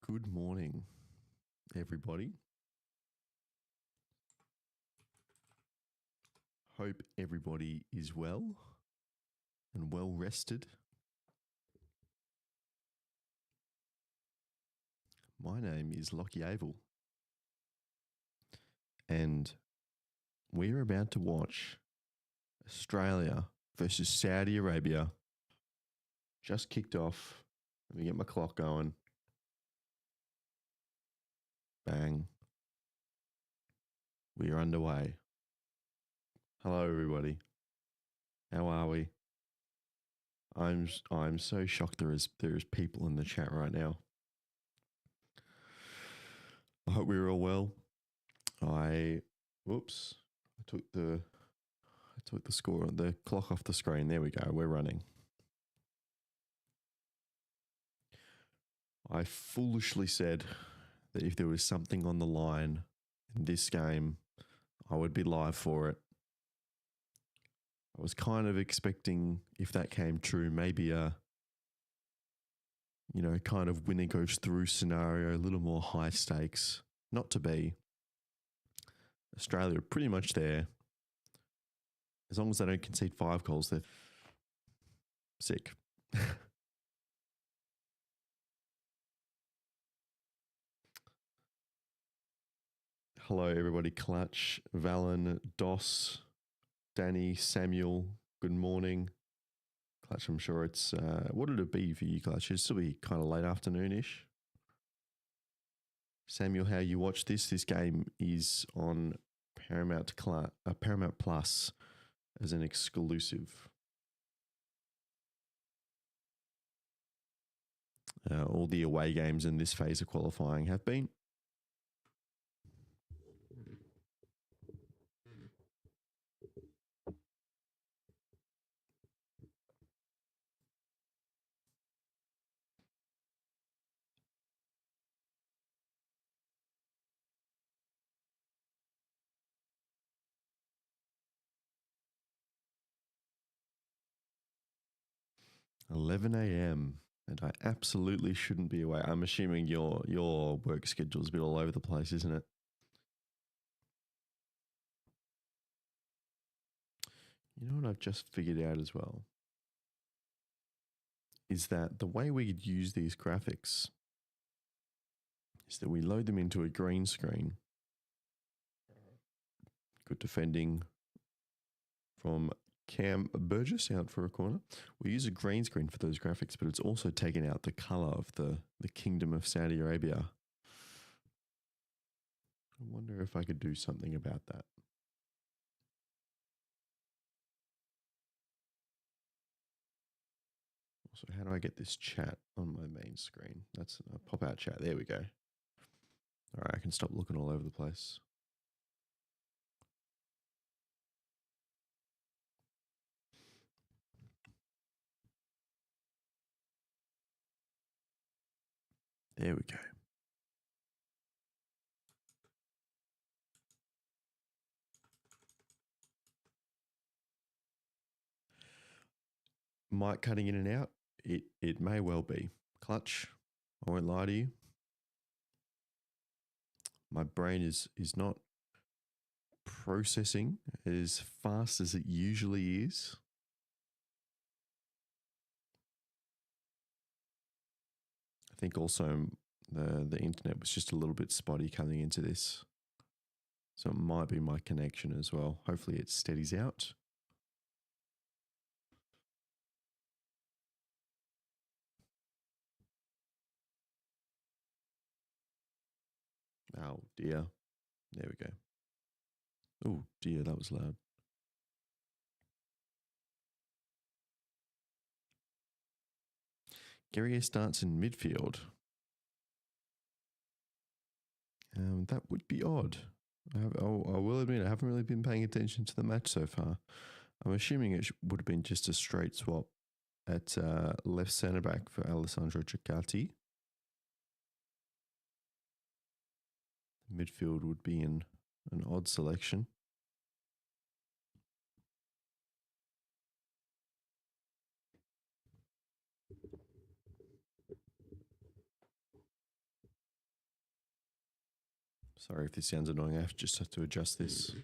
Good morning, everybody. Hope everybody is well and well rested. My name is Lachie, and we're about to watch Australia versus Saudi Arabia. Just kicked off. Let me get my clock going. Bang. We are underway. Hello, everybody. How are we? I'm so shocked there is people in the chat right now. I hope we're all well. I took the score, the clock off the screen. There we go. We're running. I foolishly said that if there was something on the line in this game, I would be live for it. I was kind of expecting, if that came true, maybe a, kind of winner goes through scenario, a little more high stakes. Not to be. Australia are pretty much there. As long as they don't concede 5 goals, they're sick. Hello, everybody. Clutch, Valen, Doss, Danny, Samuel, good morning. Clutch, I'm sure it's, what did it be for you, Clutch? It'd still be kind of late afternoon-ish. Samuel, how you watch this? This game is on Paramount Plus as an exclusive. All the away games in this phase of qualifying have been. $11 a.m. and I absolutely shouldn't be away. I'm assuming your work schedule's a bit all over the place, isn't it? You know what I've just figured out as well? Is that the way we could use these graphics is that we load them into a green screen. Good defending from Cam Burgess out for a corner. We use a green screen for those graphics, but it's also taken out the color of the Kingdom of Saudi Arabia. I wonder if I could do something about that. Also, how do I get this chat on my main screen? That's a pop-out chat. There we go. All right, I can stop looking all over the place. There we go. Mic cutting in and out. It may well be. Clutch, I won't lie to you. My brain is not processing as fast as it usually is. I think also the internet was just a little bit spotty coming into this. So it might be my connection as well. Hopefully it steadies out. Oh dear. There we go. Oh dear, that was loud. Guerrier starts in midfield. That would be odd. I will admit, I haven't really been paying attention to the match so far. I'm assuming it would have been just a straight swap at left centre back for Alessandro Giacatti. Midfield would be an odd selection. Sorry if this sounds annoying. I just have to adjust this.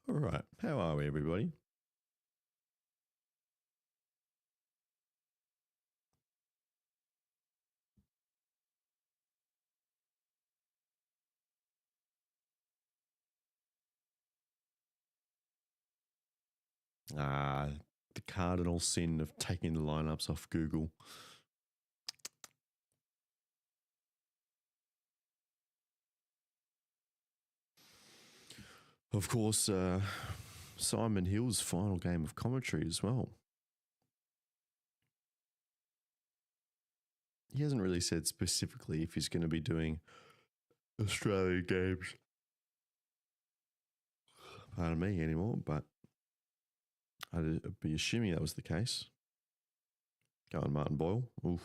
All right. How are we, everybody? The cardinal sin of taking the lineups off Google. Of course, Simon Hill's final game of commentary as well. He hasn't really said specifically if he's going to be doing Australian games. Pardon me anymore, but I'd be assuming that was the case. Go on, Martin Boyle. Oof.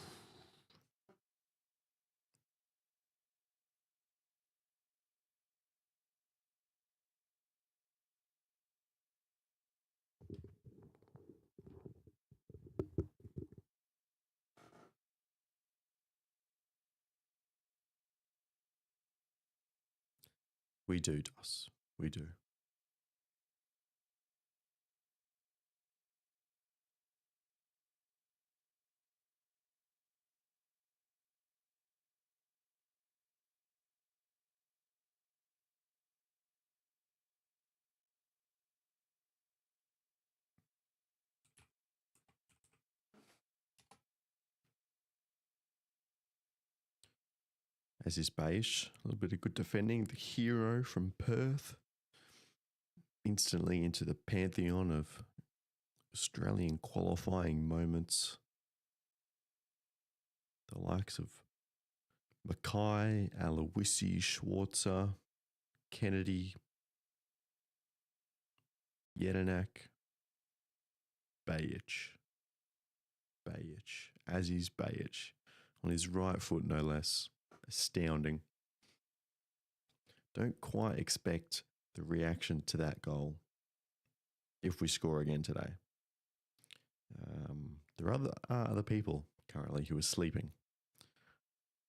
We do, Dus. We do. As is Beige, a little bit of good defending. The hero from Perth, instantly into the pantheon of Australian qualifying moments. The likes of Mackay, Aloisi, Schwarzer, Kennedy, Jedinak, Bajic, Aziz Bajic, on his right foot no less. Astounding. Don't quite expect the reaction to that goal if we score again today. There are other people currently who are sleeping,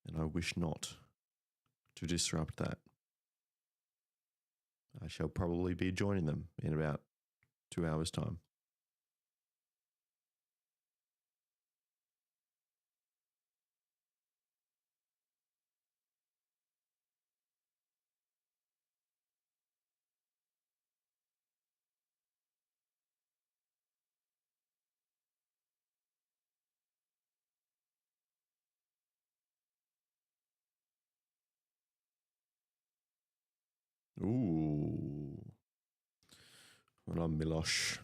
and I wish not to disrupt that. I shall probably be joining them in about 2 hours' time. Ooh. Well, I'm Milosh.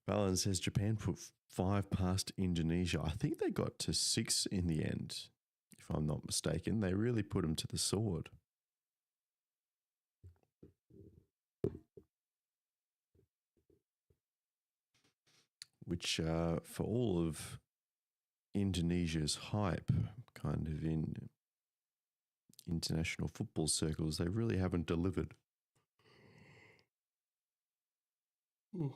Balan says Japan put 5 past Indonesia. I think they got to 6 in the end, if I'm not mistaken. They really put them to the sword. Which, for all of Indonesia's hype, kind of in international football circles, they really haven't delivered. I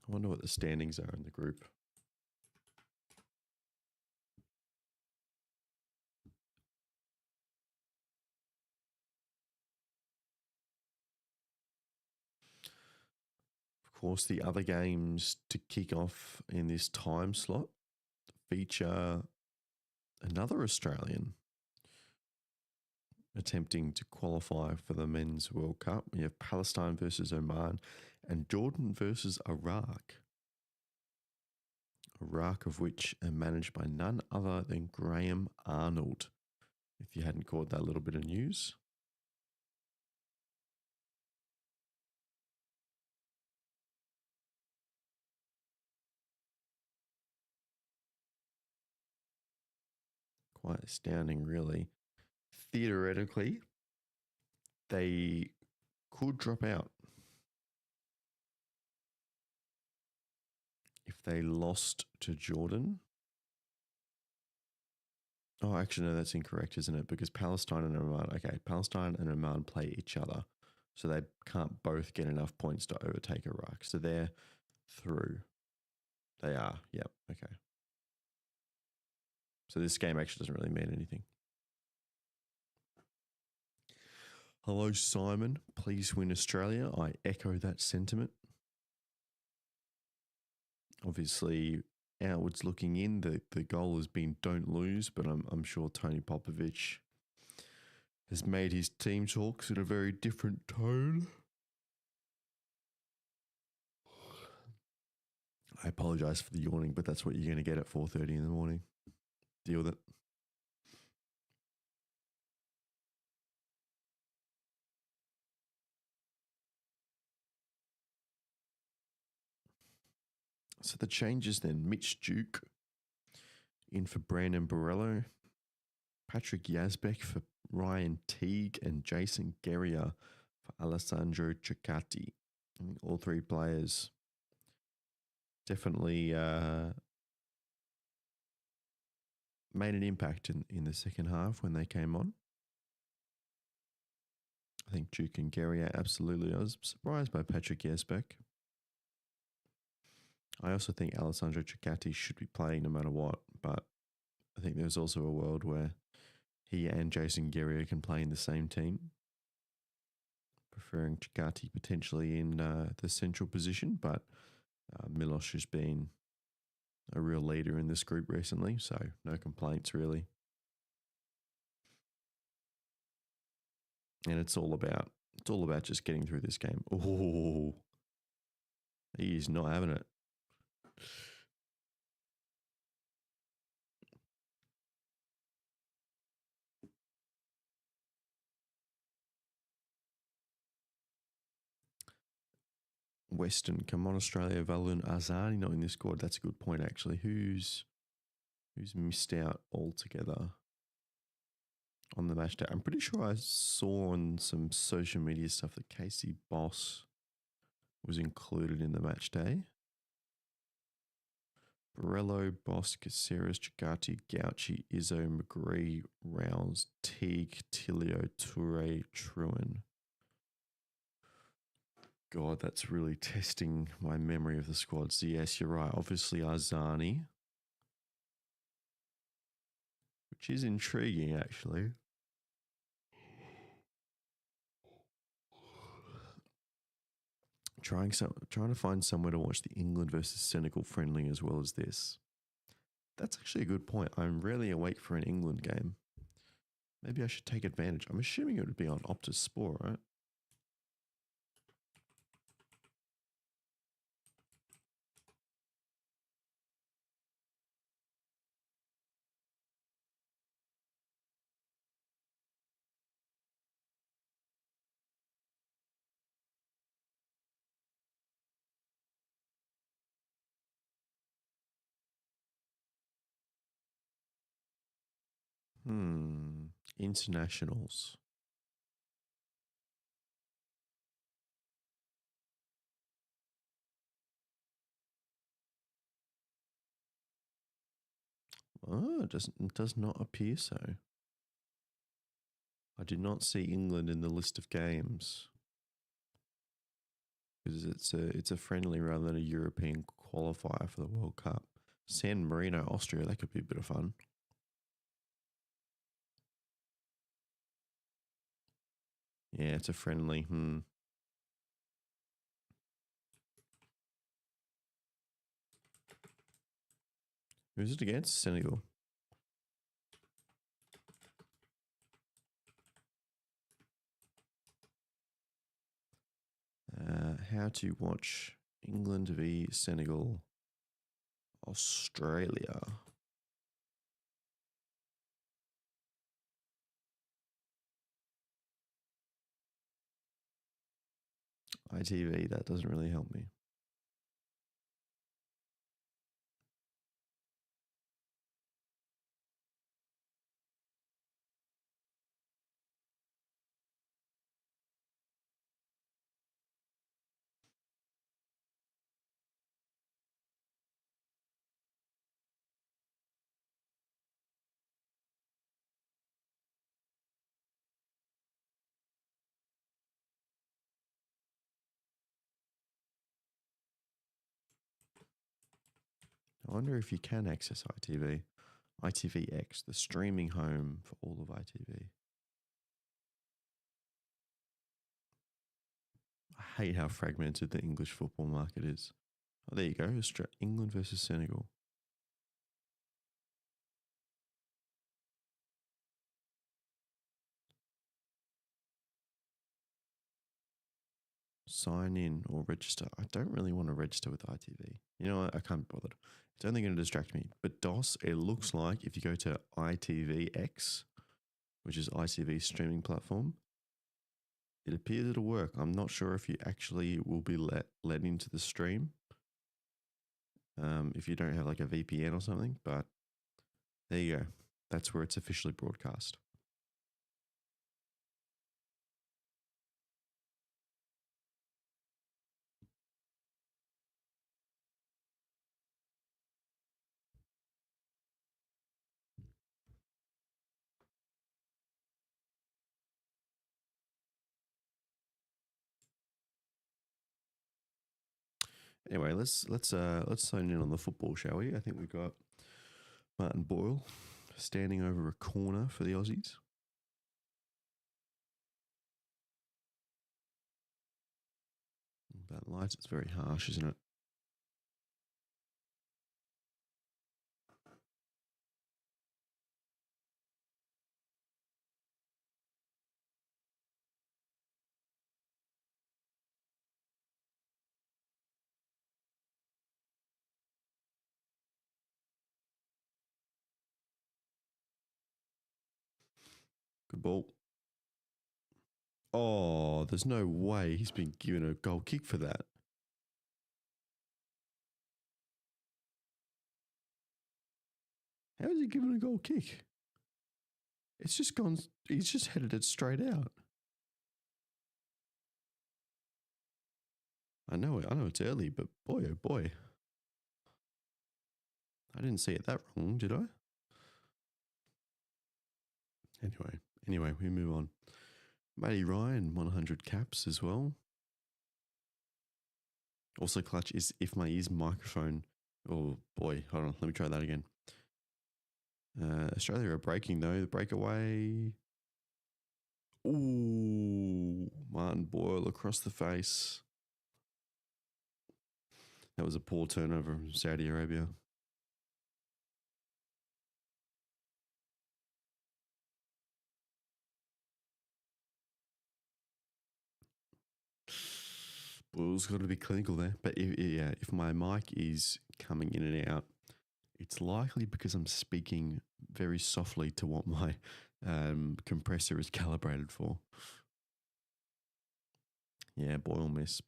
wonder what the standings are in the group. Of course, the other games to kick off in this time slot feature another Australian attempting to qualify for the Men's World Cup. We have Palestine versus Oman and Jordan versus Iraq. Iraq, of which are managed by none other than Graham Arnold, if you hadn't caught that little bit of news. Quite astounding, really. Theoretically, they could drop out if they lost to Jordan. Oh, actually, no, that's incorrect, isn't it? Because Palestine and Oman, okay, Palestine and Oman play each other. So they can't both get enough points to overtake Iraq. So they're through. They are. Yep. Okay. So this game actually doesn't really mean anything. Hello, Simon. Please win Australia. I echo that sentiment. Obviously, outwards looking in, the goal has been don't lose, but I'm sure Tony Popovich has made his team talks in a very different tone. I apologise for the yawning, but that's what you're going to get at 4:30 in the morning. Deal with it. So the changes then, Mitch Duke in for Brandon Borrello, Patrick Yazbek for Ryan Teague, and Jason Guerrier for Alessandro Ciccati. I think all three players definitely made an impact in the second half when they came on. I think Duke and Guerrier absolutely. I was surprised by Patrick Yazbek. I also think Alessandro Ciccati should be playing no matter what, but I think there's also a world where he and Jason Guerrier can play in the same team. Preferring Ciccati potentially in the central position, but Miloš has been a real leader in this group recently, so no complaints really. And it's all about just getting through this game. Oh, he is not having it. Western, come on, Australia, Valun Azani not in this squad. That's a good point, actually. Who's missed out altogether on the match day? I'm pretty sure I saw on some social media stuff that Casey Boss was included in the match day. Borrello, Boss, Caceres, Ciccati, Gauci, Izzo, McGree, Rouse, Teague, Tilio, Toure, Truen. God, that's really testing my memory of the squads. Yes, you're right. Obviously, Azani, which is intriguing, actually. Trying to find somewhere to watch the England versus Senegal friendly as well as this. That's actually a good point. I'm rarely awake for an England game. Maybe I should take advantage. I'm assuming it would be on Optus Sport, right? Internationals. Oh, it does not appear so. I did not see England in the list of games because it's a friendly rather than a European qualifier for the World Cup. San Marino, Austria, that could be a bit of fun. Yeah, it's a friendly. Who's it against? Senegal. How to watch England v Senegal, Australia. ITV, that doesn't really help me. I wonder if you can access ITV. ITVX, the streaming home for all of ITV. I hate how fragmented the English football market is. Oh, there you go. England versus Senegal. Sign in or register. I don't really want to register with ITV. You know what? I can't be bothered. It's only going to distract me. But DOS, it looks like if you go to ITVX, which is ITV's streaming platform, it appears it'll work. I'm not sure if you actually will be let into the stream if you don't have like a VPN or something. But there you go. That's where it's officially broadcast. Anyway, let's sign in on the football, shall we? I think we've got Martin Boyle standing over a corner for the Aussies. That light, it's very harsh, isn't it? Good ball. Oh, there's no way he's been given a goal kick for that. How is he given a goal kick? It's just gone. He's just headed it straight out. I know it's early, but boy, oh boy. I didn't see it that wrong, did I? Anyway, we move on. Matty Ryan, 100 caps as well. Also, clutch is if my ears microphone. Oh boy, hold on. Let me try that again. Australia are breaking though. The breakaway. Ooh, Martin Boyle across the face. That was a poor turnover from Saudi Arabia. Boyle's got to be clinical there. But if my mic is coming in and out, it's likely because I'm speaking very softly to what my compressor is calibrated for. Yeah, Boyle miss.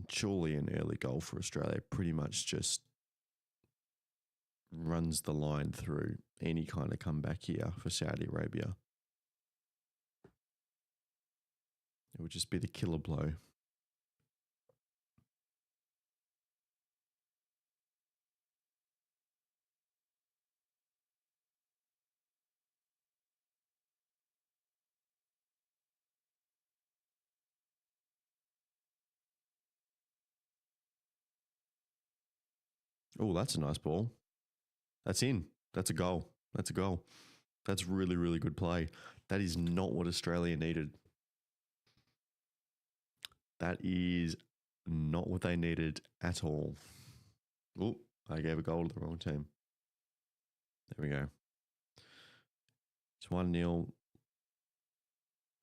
Surely an early goal for Australia pretty much just runs the line through any kind of comeback here for Saudi Arabia. It would just be the killer blow. Oh, that's a nice ball. That's in. That's a goal. That's really, really good play. That is not what Australia needed. That is not what they needed at all. Oh, I gave a goal to the wrong team. There we go. It's 1-0.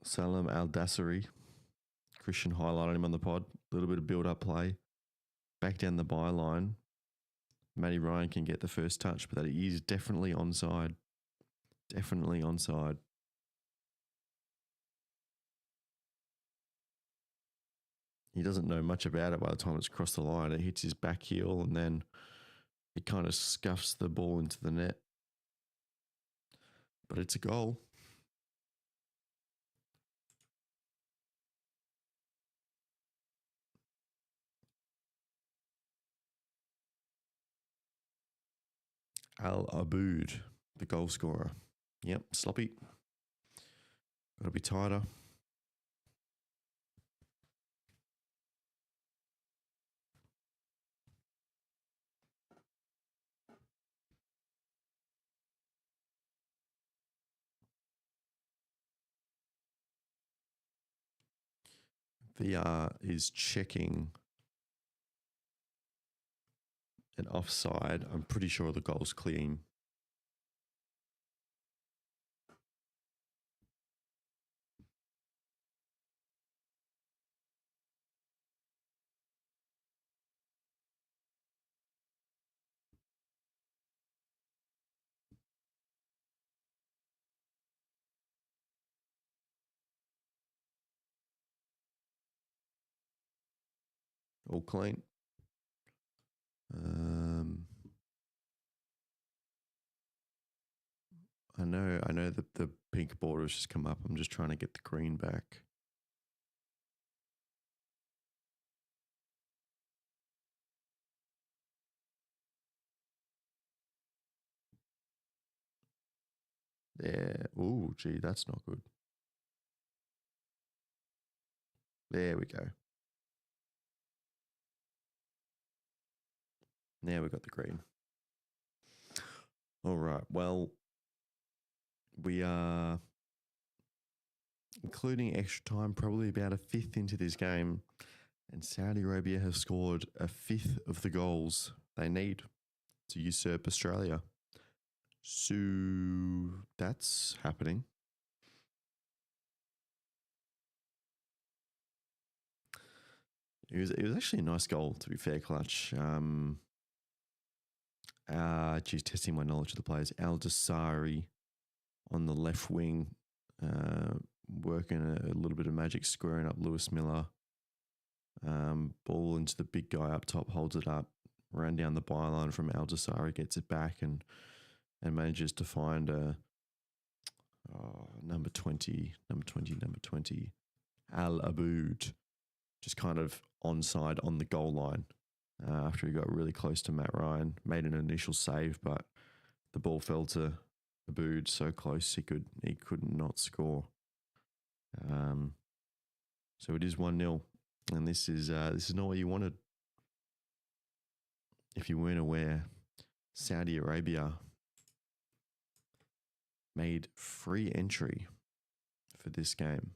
Salam Al-Dassari. Christian highlighted him on the pod. A little bit of build-up play. Back down the byline. Matty Ryan can get the first touch, but that is definitely onside. Definitely onside. He doesn't know much about it by the time it's crossed the line. It hits his back heel and then it kind of scuffs the ball into the net. But it's a goal. Al Aboud, the goal scorer. Yep, sloppy. It'll be tighter. VR is checking an offside. I'm pretty sure the goal's clean. All clean. I know that the pink border's just come up. I'm just trying to get the green back. There. Ooh, gee, that's not good. There we go. Now we got the green. All right. Well, we are, including extra time, probably about a fifth into this game, and Saudi Arabia have scored a fifth of the goals they need to usurp Australia. So that's happening. It was actually a nice goal, to be fair, Clutch. Testing my knowledge of the players. Al Dasari on the left wing, working a little bit of magic, squaring up Lewis Miller. Ball into the big guy up top, holds it up, ran down the byline from Al Dasari, gets it back and manages to find number 20, Al Aboud, just kind of onside on the goal line after he got really close to Matt Ryan, made an initial save, but the ball fell to Aboud so close he could not score. So it is 1-0, and this is not what you wanted. If you weren't aware, Saudi Arabia made free entry for this game.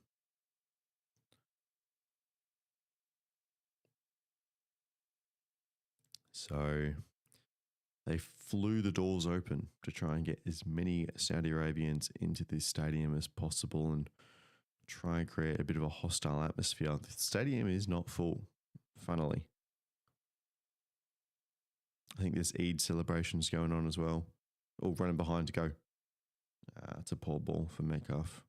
So they flew the doors open to try and get as many Saudi Arabians into this stadium as possible and try and create a bit of a hostile atmosphere. The stadium is not full, funnily. I think there's Eid celebrations going on as well. All running behind to go. It's a poor ball for Metcalf.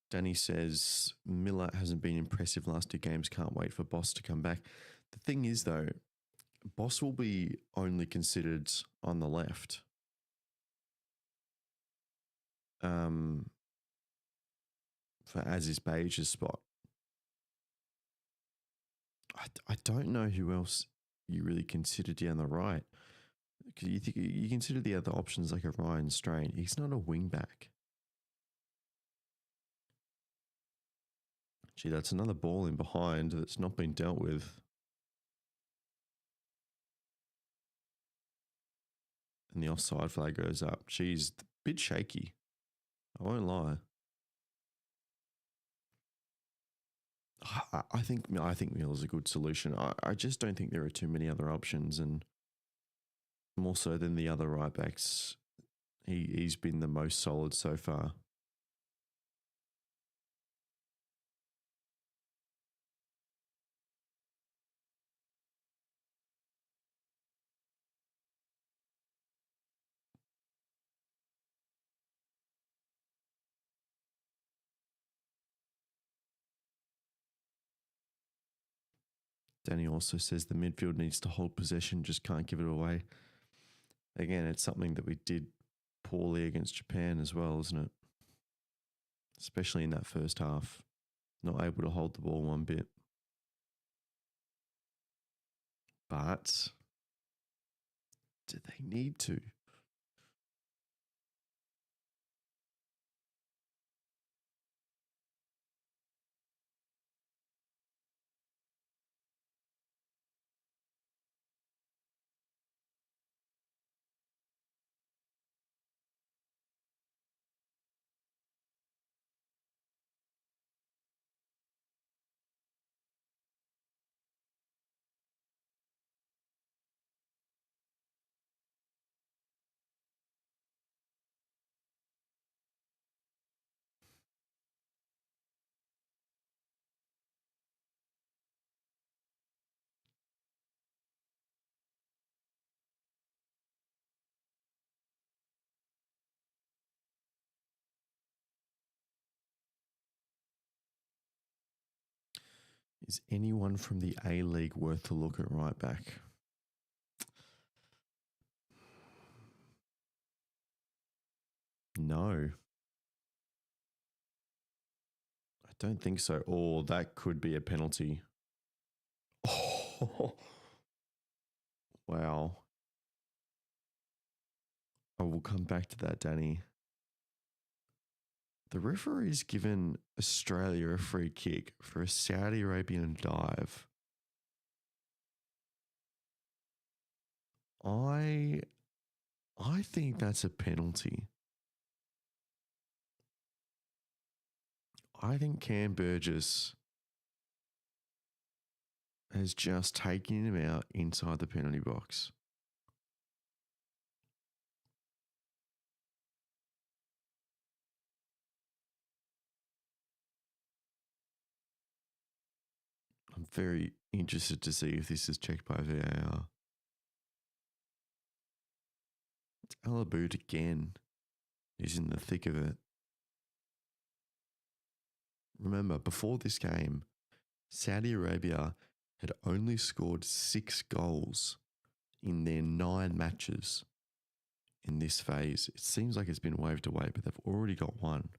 Danny says, Miller hasn't been impressive last two games. Can't wait for Boss to come back. The thing is, though, Boss will be only considered on the left. For Aziz Page's spot. I don't know who else you really consider down the right. Because you consider the other options like a Ryan Strain. He's not a wing back. Gee, that's another ball in behind that's not been dealt with. And the offside flag goes up. She's a bit shaky. I won't lie. I think Miller's a good solution. I just don't think there are too many other options, and more so than the other right backs, he's been the most solid so far. Danny also says the midfield needs to hold possession, just can't give it away. Again, it's something that we did poorly against Japan as well, isn't it? Especially in that first half. Not able to hold the ball one bit. But do they need to? Is anyone from the A-League worth a look at right back? No. I don't think so. Or that could be a penalty. Oh, wow. I will come back to that, Danny. The referee's given Australia a free kick for a Saudi Arabian dive. I think that's a penalty. I think Cam Burgess has just taken him out inside the penalty box. I'm very interested to see if this is checked by VAR. It's Alaboot again. He's in the thick of it. Remember, before this game, Saudi Arabia had only scored 6 goals in their 9 matches in this phase. It seems like it's been waved away, but they've already got 1.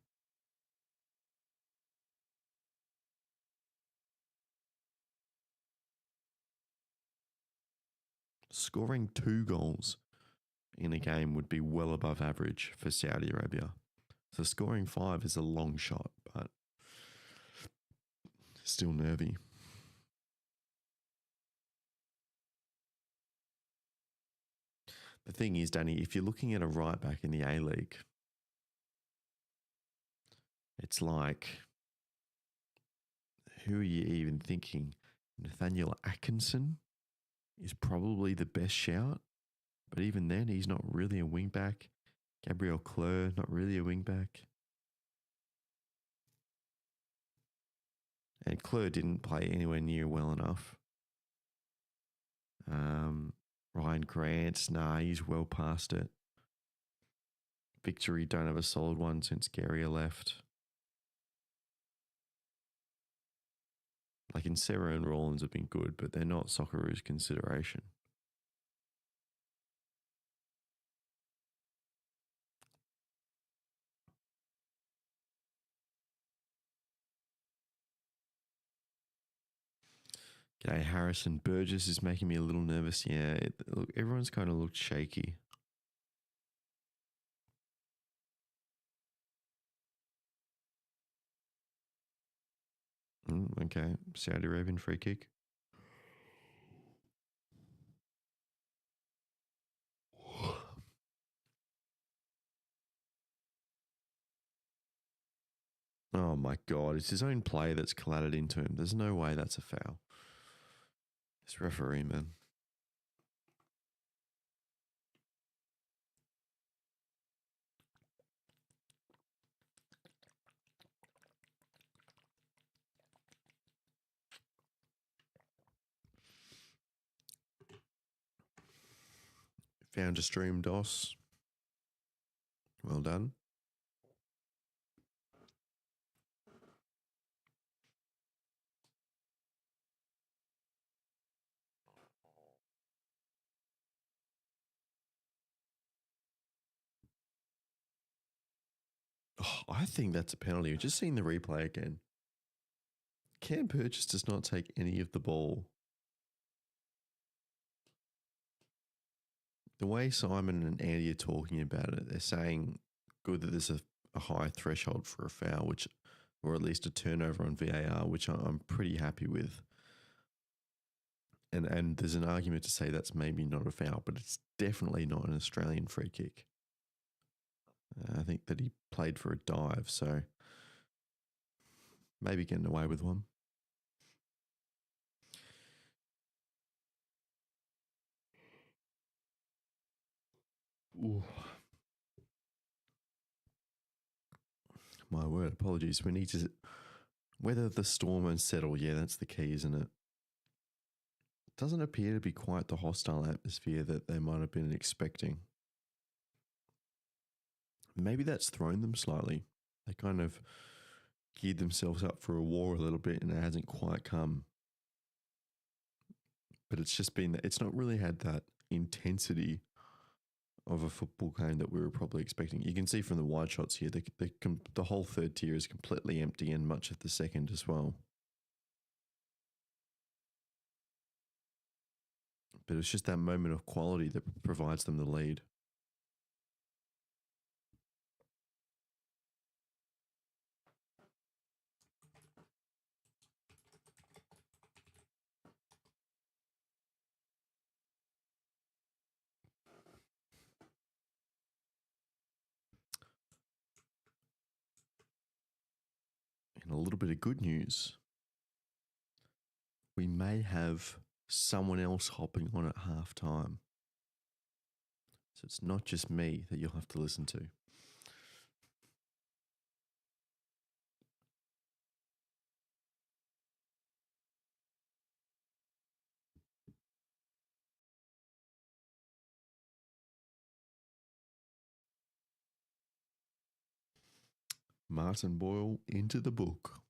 Scoring 2 goals in a game would be well above average for Saudi Arabia. So scoring 5 is a long shot, but still nervy. The thing is, Danny, if you're looking at a right back in the A-League, it's like, who are you even thinking? Nathaniel Atkinson is probably the best shout, but even then, he's not really a wing back. Gabriel Cleur, not really a wing back. And Cleur didn't play anywhere near well enough. Ryan Grant, nah, he's well past it. Victory don't have a solid one since Guerrier left. Like Insera and Rawlins have been good, but they're not Socceroos consideration. G'day, Harrison. Burgess is making me a little nervous. Yeah, look, everyone's kind of looked shaky. Okay, Saudi Arabian free kick. Oh my God, it's his own play that's collided into him. There's no way that's a foul. This referee, man. Found a stream, DOS. Well done. Oh, I think that's a penalty. We've just seen the replay again. Cam Purchase does not take any of the ball. The way Simon and Andy are talking about it, they're saying good that there's a high threshold for a foul, which, or at least a turnover on VAR, which I'm pretty happy with. And there's an argument to say that's maybe not a foul, but it's definitely not an Australian free kick. I think that he played for a dive, so maybe getting away with one. Ooh. My word, apologies. We need to weather the storm and settle. Yeah, that's the key, isn't it? Doesn't appear to be quite the hostile atmosphere that they might have been expecting. Maybe that's thrown them slightly. They kind of geared themselves up for a war a little bit and it hasn't quite come. But it's just been that it's not really had that intensity of a football game that we were probably expecting. You can see from the wide shots here, the whole third tier is completely empty and much of the second as well. But it's just that moment of quality that provides them the lead. And a little bit of good news. We may have someone else hopping on at halftime. So it's not just me that you'll have to listen to. Martin Boyle into the book.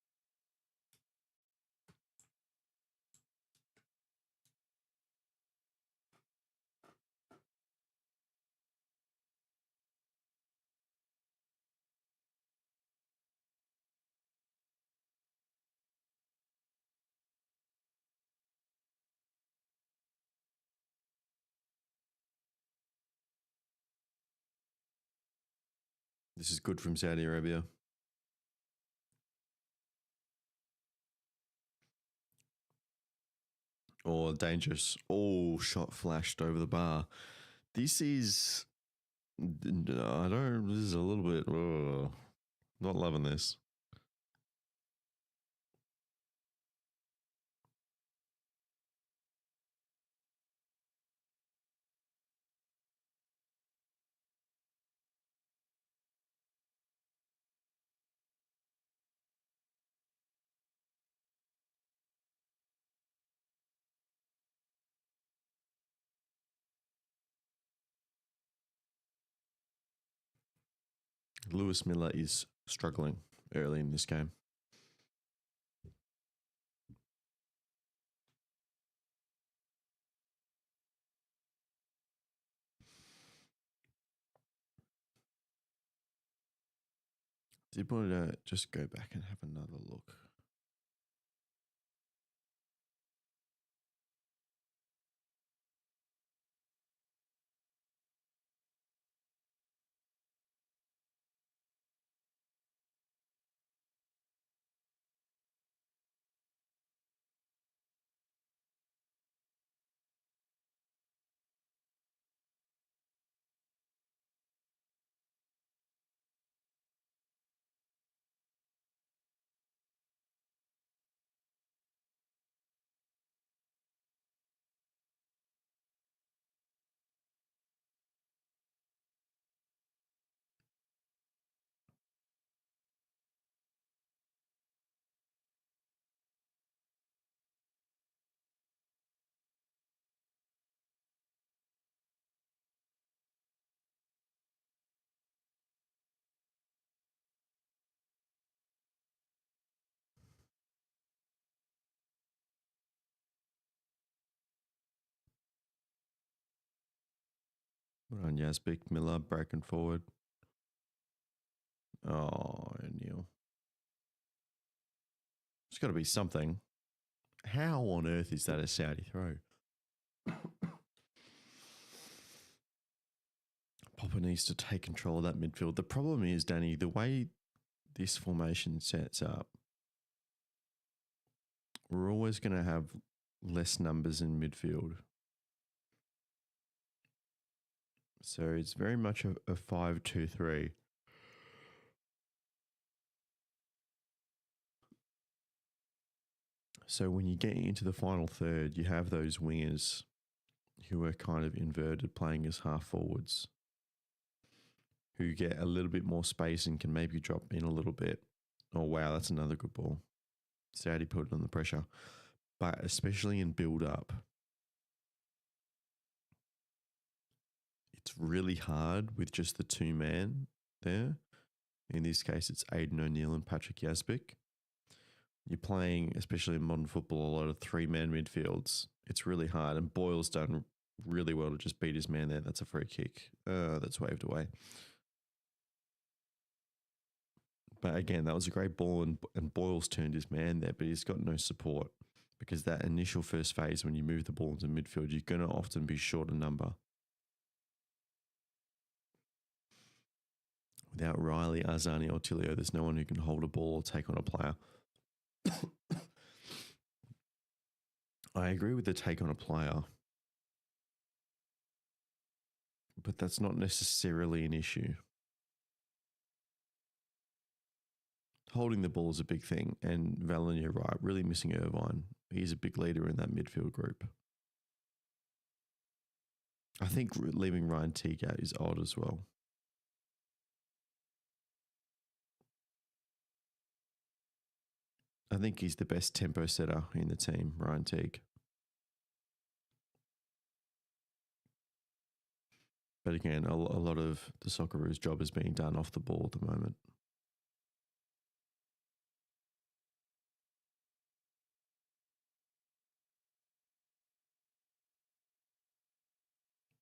This is good from Saudi Arabia. Oh, dangerous. Oh, shot flashed over the bar. This is, this is a little bit, not loving this. Lewis Miller is struggling early in this game. Did want to just go back and have another look. Well on Yazbek, Miller breaking forward. Oh, O'Neill. There's got to be something. How on earth is that a Saudi throw? Popper needs to take control of that midfield. The problem is, Danny, the way this formation sets up, we're always going to have less numbers in midfield. So it's very much a 5-2-3. So when you get into the final third, you have those wingers who are kind of inverted, playing as half forwards, who get a little bit more space and can maybe drop in a little bit. Oh, wow, that's another good ball. Saudi put it on the pressure. But especially in build-up, it's really hard with just the two-man there. In this case, it's Aidan O'Neill and Patrick Yazbek. You're playing, especially in modern football, a lot of three-man midfields. It's really hard. And Boyle's done really well to just beat his man there. That's a free kick. That's waved away. But again, that was a great ball, and Boyle's turned his man there, but he's got no support because that initial first phase, when you move the ball into midfield, you're going to often be short a number. Without Riley, Arzani, or Tilio, there's no one who can hold a ball or take on a player. I agree with the take on a player, but that's not necessarily an issue. Holding the ball is a big thing, and Valen, you're right, really missing Irvine. He's a big leader in that midfield group. I think leaving Ryan Teague out is odd as well. I think he's the best tempo setter in the team, Ryan Teague. But again, a lot of the Socceroos' job is being done off the ball at the moment.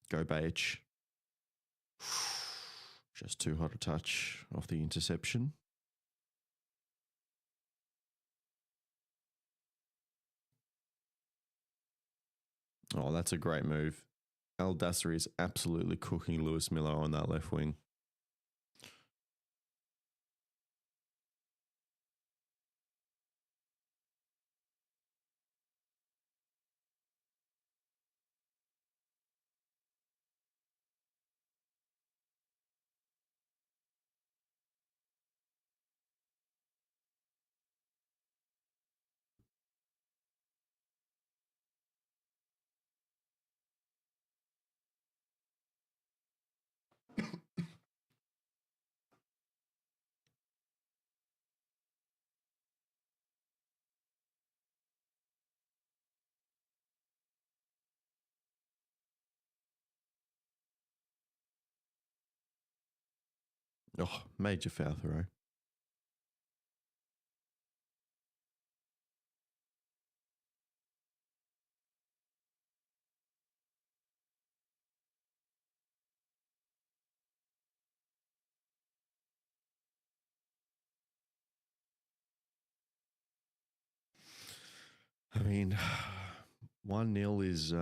Go Baich. Just too hot a touch off the interception. Oh, that's a great move. Al Dasseri is absolutely cooking Lewis Miller on that left wing. Oh, major foul throw. I mean, 1-0 is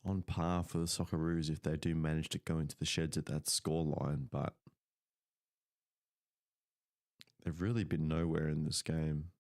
on par for the Socceroos if they do manage to go into the sheds at that scoreline, but they've really been nowhere in this game.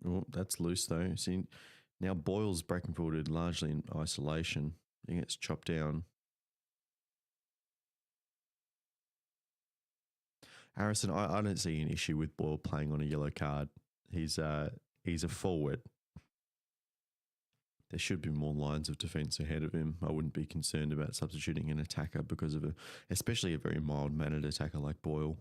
Oh, that's loose though. See, now Boyle's breaking forward largely in isolation. He gets chopped down. Harrison, I don't see an issue with Boyle playing on a yellow card. He's a forward. There should be more lines of defence ahead of him. I wouldn't be concerned about substituting an attacker because of especially a very mild-mannered attacker like Boyle.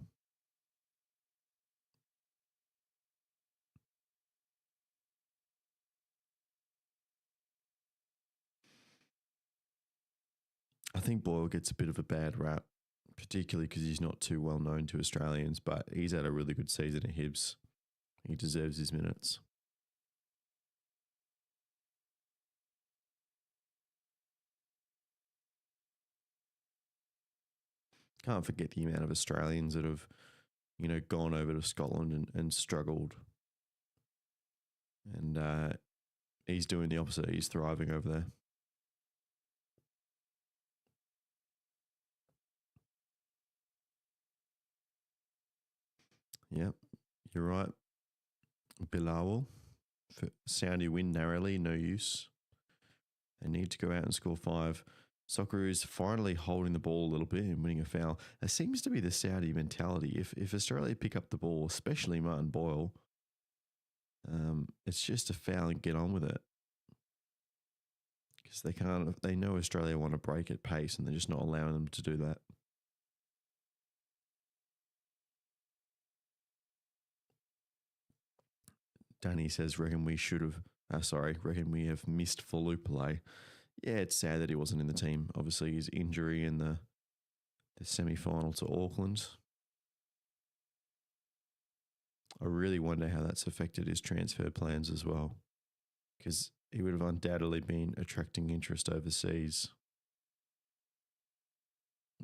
I think Boyle gets a bit of a bad rap, particularly because he's not too well known to Australians, but he's had a really good season at Hibs. He deserves his minutes. Can't forget the amount of Australians that have, gone over to Scotland and struggled. And he's doing the opposite. He's thriving over there. Yep, you're right. Bilal, soundy win narrowly, no use. They need to go out and score 5. Socceroos finally holding the ball a little bit and winning a foul. That seems to be the Saudi mentality. If Australia pick up the ball, especially Martin Boyle, it's just a foul and get on with it. Because they know Australia want to break at pace and they're just not allowing them to do that. Danny says, reckon we have missed Falupale. Yeah, it's sad that he wasn't in the team. Obviously, his injury in the semi-final to Auckland. I really wonder how that's affected his transfer plans as well, because he would have undoubtedly been attracting interest overseas.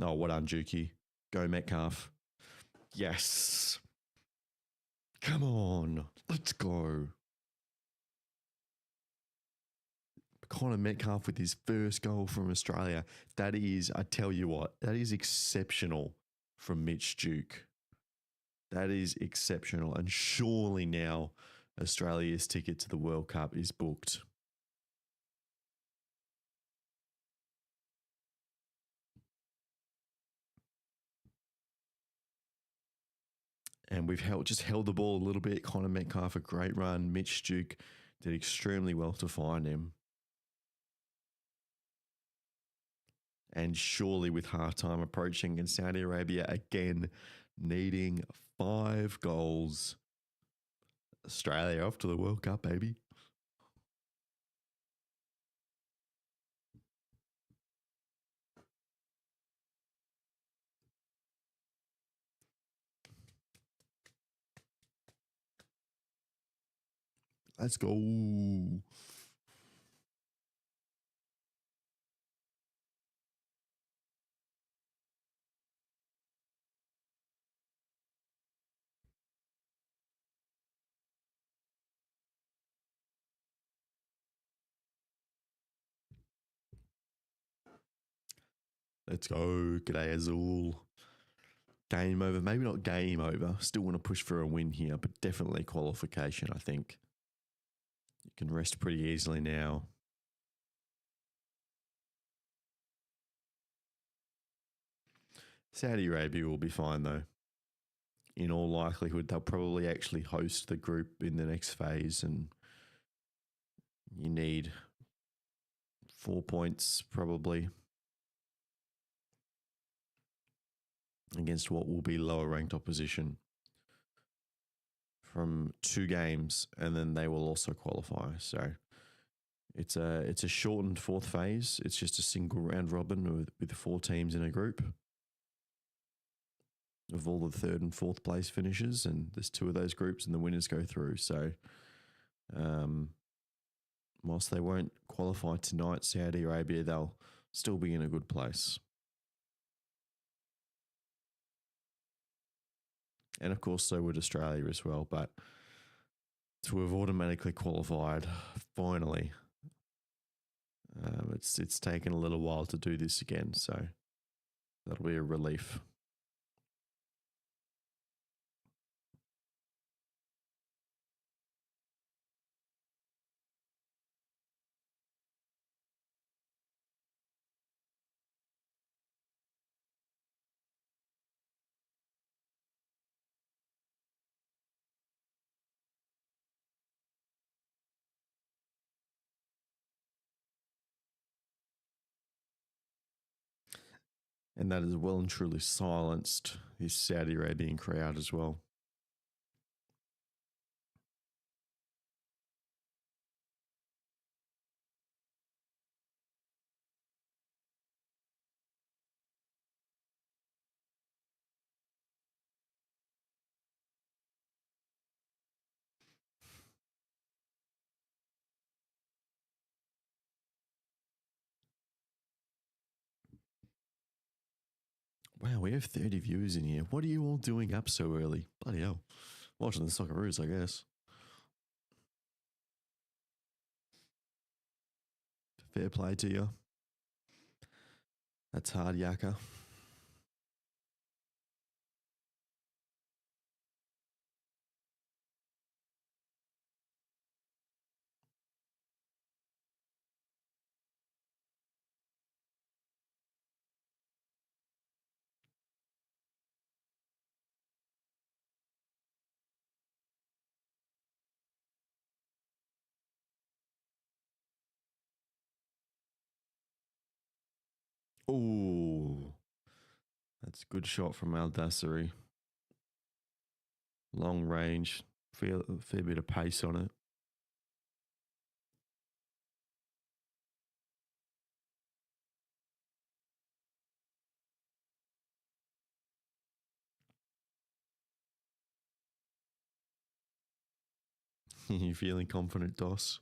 Oh, what on, Juki? Go Metcalf. Yes. Come on. Let's go. Connor Metcalf with his first goal from Australia. That is, I tell you what, that is exceptional from Mitch Duke. That is exceptional. And surely now Australia's ticket to the World Cup is booked. And we've just held the ball a little bit. Connor Metcalf, a great run. Mitch Duke did extremely well to find him. And surely with halftime approaching and Saudi Arabia again needing 5 goals. Australia off to the World Cup, baby. Let's go. Let's go. G'day, Azul. Game over. Maybe not game over. Still want to push for a win here, but definitely qualification, I think. You can rest pretty easily now. Saudi Arabia will be fine, though. In all likelihood, they'll probably actually host the group in the next phase, and you need 4 points probably against what will be lower ranked opposition from 2 games, and then they will also qualify. So it's a shortened 4th phase. It's just a single round robin with 4 teams in a group of all the 3rd and 4th place finishes, and there's 2 of those groups and the winners go through. So whilst they won't qualify tonight, Saudi Arabia, they'll still be in a good place. And of course, so would Australia as well. But to have automatically qualified, finally, it's taken a little while to do this again. So that'll be a relief. And that has well and truly silenced this Saudi Arabian crowd as well. Wow, we have 30 viewers in here. What are you all doing up so early? Bloody hell. Watching the Socceroos, I guess. Fair play to you. That's hard, Yaka. Ooh. That's a good shot from Al Dassari. Long range. Fair bit of pace on it. You feeling confident, Doss?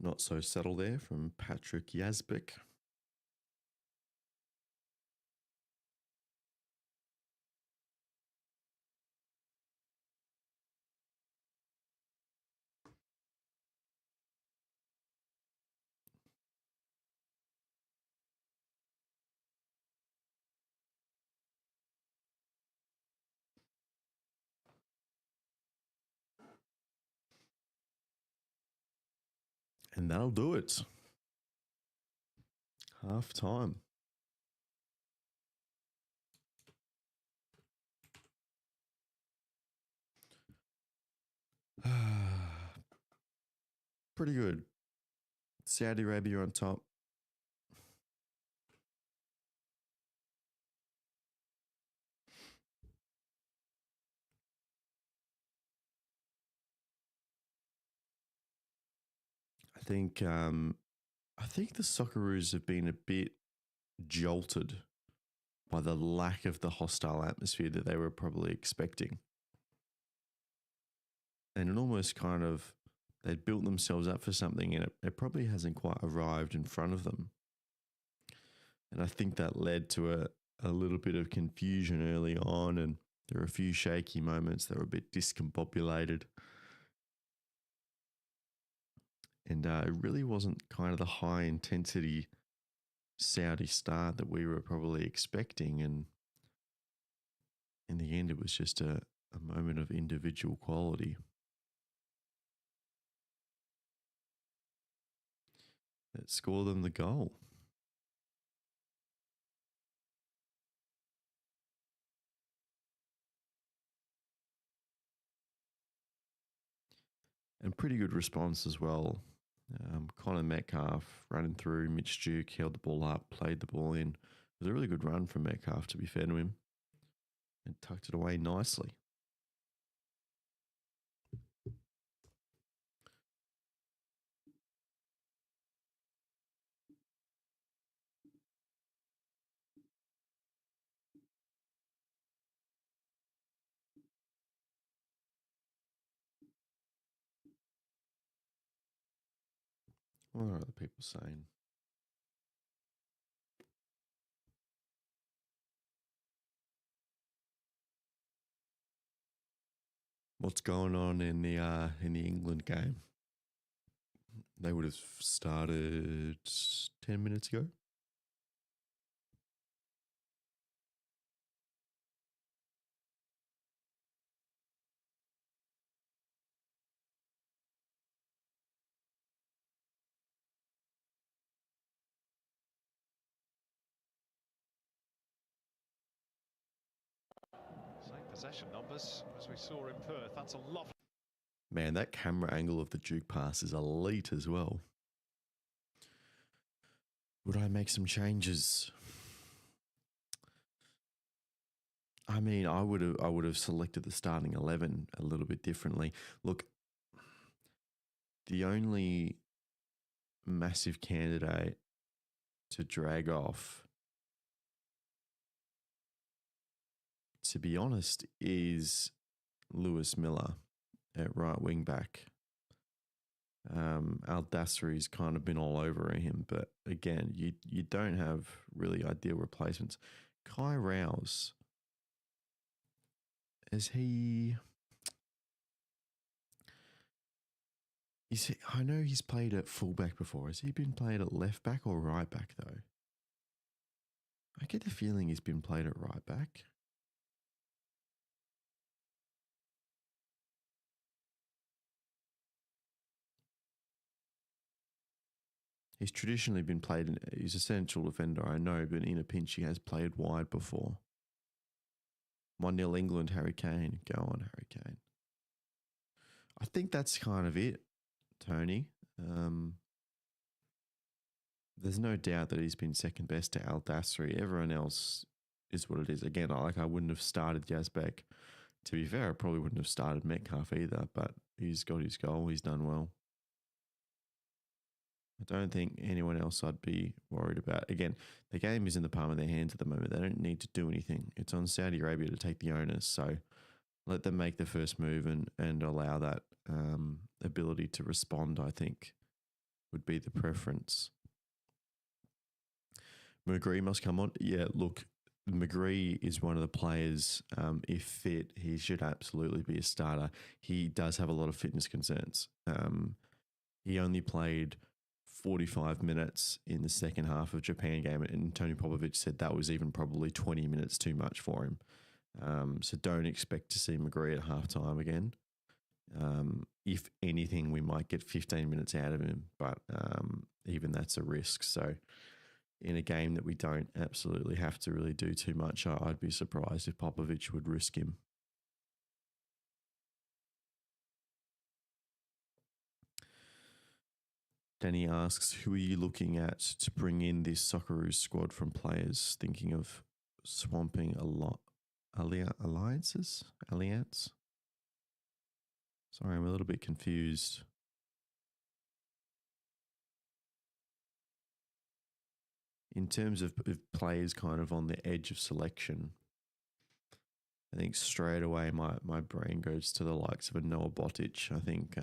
Not so subtle there from Patrick Yazbek. And that'll do it. Half time. Pretty good. Saudi Arabia on top. I think the Socceroos have been a bit jolted by the lack of the hostile atmosphere that they were probably expecting. And it almost kind of, they'd built themselves up for something and it probably hasn't quite arrived in front of them. And I think that led to a little bit of confusion early on, and there were a few shaky moments that were a bit discombobulated. And it really wasn't kind of the high intensity Saudi start that we were probably expecting. And in the end, it was just a moment of individual quality that scored them the goal. And pretty good response as well. Connor Metcalf running through, Mitch Duke held the ball up, played the ball in. It was a really good run from Metcalf, to be fair to him, and tucked it away nicely. What are other people saying? What's going on in the England game? They would have started 10 minutes ago. Same possession numbers as we saw in Perth. That's a lovely. Man, that camera angle of the Duke pass is elite as well. Would I make some changes? I mean, I would have selected the starting 11 a little bit differently. Look, the only massive candidate to drag off, to be honest, is Lewis Miller at right wing back. Al-Dasseri's kind of been all over him, but again, you don't have really ideal replacements. Kai Rouse, I know he's played at fullback before. Has he been played at left back or right back though? I get the feeling he's been played at right back. He's traditionally been played he's a central defender, I know, but in a pinch he has played wide before. 1-0 England, Harry Kane. Go on, Harry Kane. I think that's kind of it, Tony. There's no doubt that he's been second best to Al-Dasseri. Everyone else is what it is. Again, I wouldn't have started Yazbek. To be fair, I probably wouldn't have started Metcalf either, but he's got his goal. He's done well. I don't think anyone else I'd be worried about. Again, the game is in the palm of their hands at the moment. They don't need to do anything. It's on Saudi Arabia to take the onus. So let them make the first move and allow that ability to respond, I think, would be the preference. McGree must come on. Yeah, look, McGree is one of the players, if fit, he should absolutely be a starter. He does have a lot of fitness concerns. He only played 45 minutes in the second half of Japan game, and Tony Popovich said that was even probably 20 minutes too much for him. So don't expect to see McGree at halftime again. If anything, we might get 15 minutes out of him, but even that's a risk. So in a game that we don't absolutely have to really do too much, I'd be surprised if Popovich would risk him. Danny asks, who are you looking at to bring in this Socceroos squad from players thinking of swamping alliances? Alliance? Sorry, I'm a little bit confused. In terms of players kind of on the edge of selection, I think straight away my brain goes to the likes of a Noah Botic. I think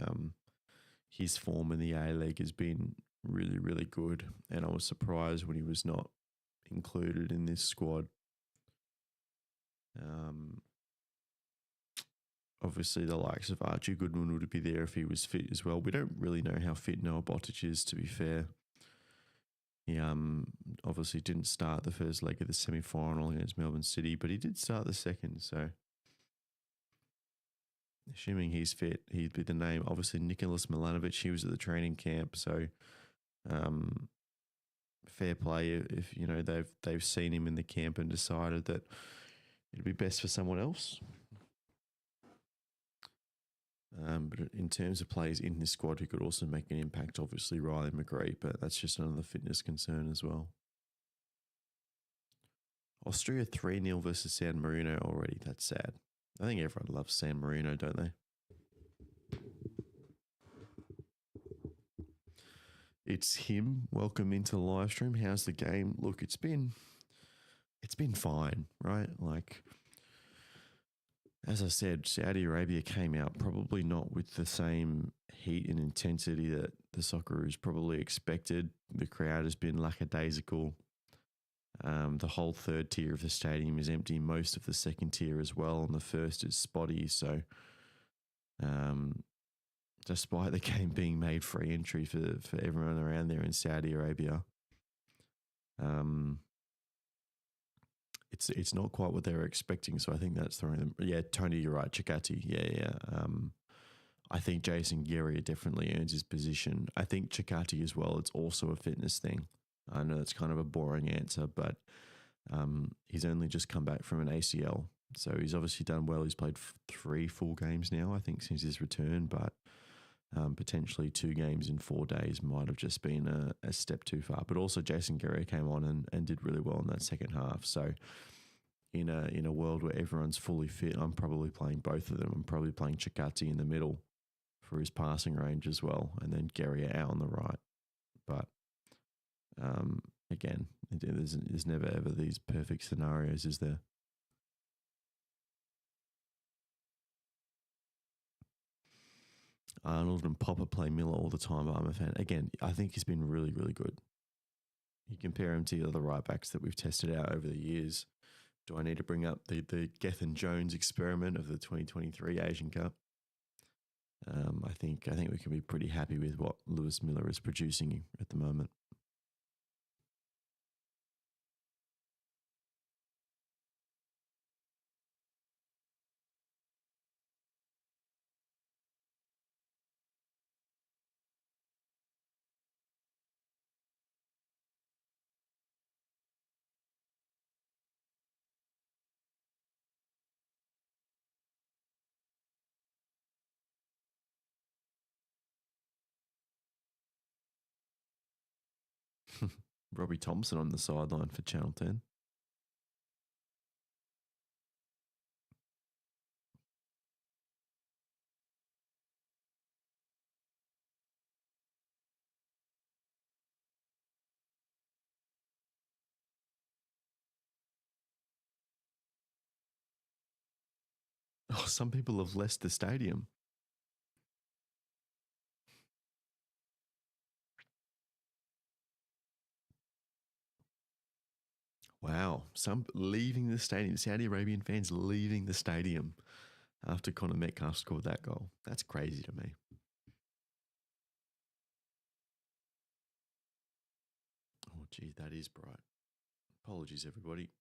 his form in the A-League has been really, really good, and I was surprised when he was not included in this squad. Obviously, the likes of Archie Goodwin would be there if he was fit as well. We don't really know how fit Noah Botic is, to be fair. He obviously didn't start the first leg of the semi-final against Melbourne City, but he did start the second, so assuming he's fit, he'd be the name. Obviously, Nicholas Milanovic, he was at the training camp, so fair play if you know they've seen him in the camp and decided that it'd be best for someone else. But in terms of players in this squad who could also make an impact, obviously Riley McGree, but that's just another fitness concern as well. Austria 3-0 versus San Marino already. That's sad. I think everyone loves San Marino, don't they? It's him. Welcome into the live stream. How's the game? Look, it's been fine, right? Like, As I said, Saudi Arabia came out probably not with the same heat and intensity that the Socceroos probably expected. The crowd has been lackadaisical. The whole third tier of the stadium is empty. Most of the second tier as well, and the first is spotty. So, despite the game being made free entry for everyone around there in Saudi Arabia, it's not quite what they were expecting. So I think that's throwing them. Yeah, Tony, you're right. Chikati, yeah. I think Jason Guerrier definitely earns his position. I think Chikati as well. It's also a fitness thing. I know that's kind of a boring answer, but he's only just come back from an ACL. So he's obviously done well. He's played 3 full games now, I think, since his return, but potentially 2 games in 4 days might have just been a step too far. But also Jason Guerrier came on and did really well in that second half. So in a world where everyone's fully fit, I'm probably playing both of them. I'm probably playing Chikati in the middle for his passing range as well, and then Guerrier out on the right. But again, there's never ever these perfect scenarios, is there? Arnold and Popper play Miller all the time, but I'm a fan. Again, I think he's been really, really good. You compare him to the other right backs that we've tested out over the years. Do I need to bring up the Gethin Jones experiment of the 2023 Asian Cup? I think we can be pretty happy with what Lewis Miller is producing at the moment. Robbie Thompson on the sideline for Channel 10. Oh, some people have left the stadium. Wow, some leaving the stadium. Saudi Arabian fans leaving the stadium after Conor Metcalf scored that goal. That's crazy to me. Oh, gee, that is bright. Apologies, everybody.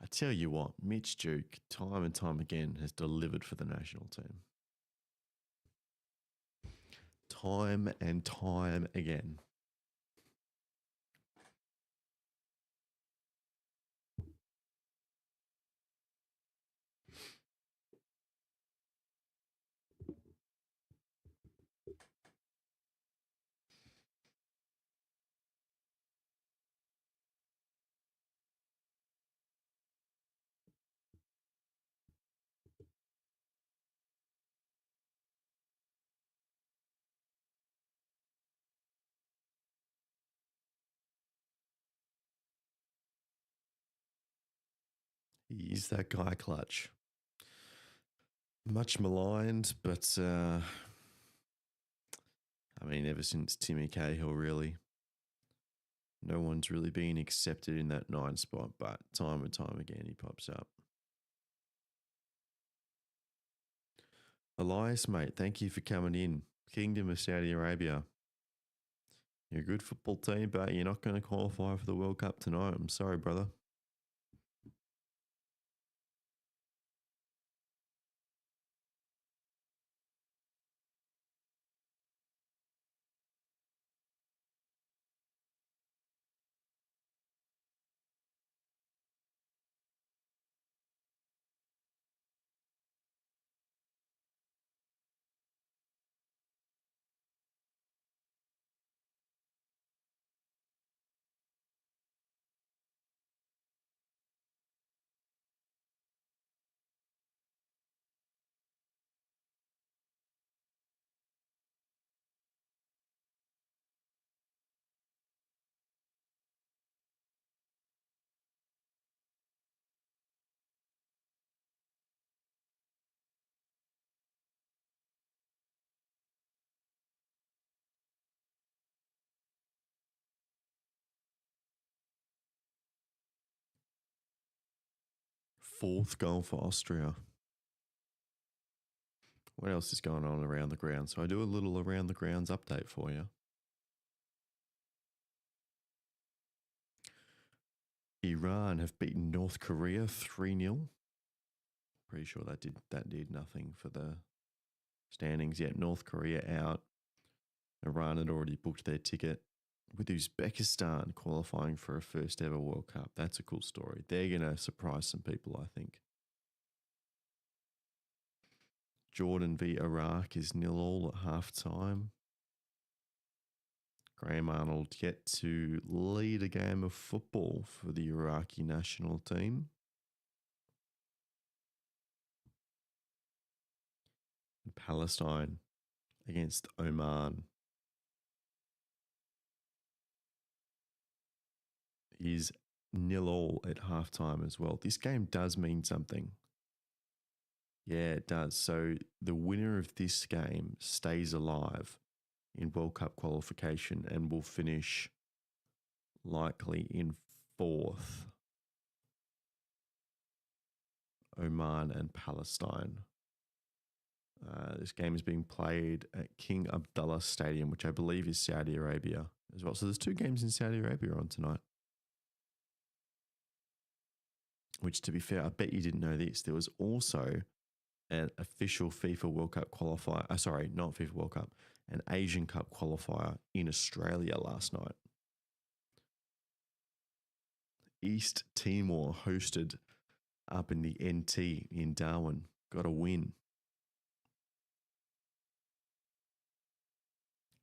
I tell you what, Mitch Duke, time and time again, has delivered for the national team. Time and time again. He is that guy, Clutch. Much maligned, but I mean, ever since Timmy Cahill, really, no one's really been accepted in that 9 spot, but time and time again, he pops up. Elias, mate, thank you for coming in. Kingdom of Saudi Arabia. You're a good football team, but you're not going to qualify for the World Cup tonight. I'm sorry, brother. 4th goal for Austria. What else is going on around the ground? So I do a little around the grounds update for you. Iran have beaten North Korea 3-0. Pretty sure that did nothing for the standings yet. North Korea out. Iran had already booked their ticket, with Uzbekistan qualifying for a first ever World Cup. That's a cool story. They're going to surprise some people, I think. Jordan v Iraq is 0-0 at half time. Graham Arnold yet to lead a game of football for the Iraqi national team. And Palestine against Oman is 0-0 at halftime as well. This game does mean something. Yeah, it does. So the winner of this game stays alive in World Cup qualification and will finish likely in 4th. Oman and Palestine. This game is being played at King Abdullah Stadium, which I believe is Saudi Arabia as well. So there's 2 games in Saudi Arabia on tonight. Which, to be fair, I bet you didn't know this. There was also an official FIFA World Cup qualifier. Sorry, not FIFA World Cup. An Asian Cup qualifier in Australia last night. East Timor hosted up in the NT in Darwin. Got a win.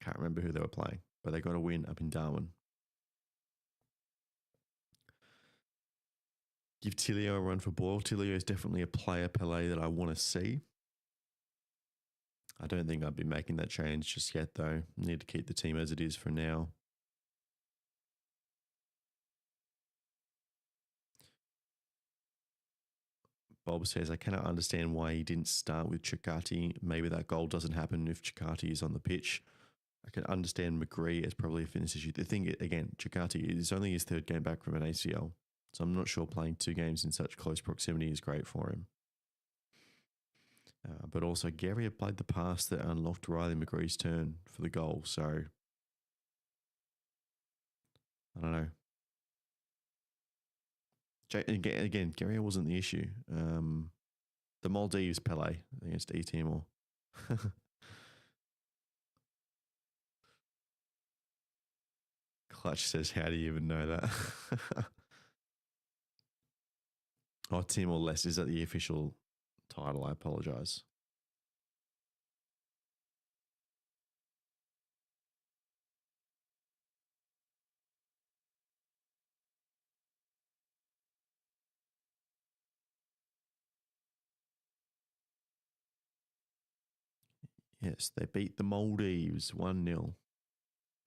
Can't remember who they were playing, but they got a win up in Darwin. Give Tilio a run for Boyle. Tilio is definitely a player, Pele, that I want to see. I don't think I'd be making that change just yet, though. Need to keep the team as it is for now. Bob says, I cannot understand why he didn't start with Chikati. Maybe that goal doesn't happen if Chikati is on the pitch. I can understand McGree as probably a fitness issue. The thing, again, Chikati is only his 3rd game back from an ACL. So I'm not sure playing 2 games in such close proximity is great for him. But also, Gary had played the pass that unlocked Riley McGree's turn for the goal. So, I don't know. Again, Gary wasn't the issue. The Maldives Pele against E Timor. Clutch says, how do you even know that? Oh, Timor-Leste. Is that the official title? I apologise. Yes, they beat the Maldives 1-0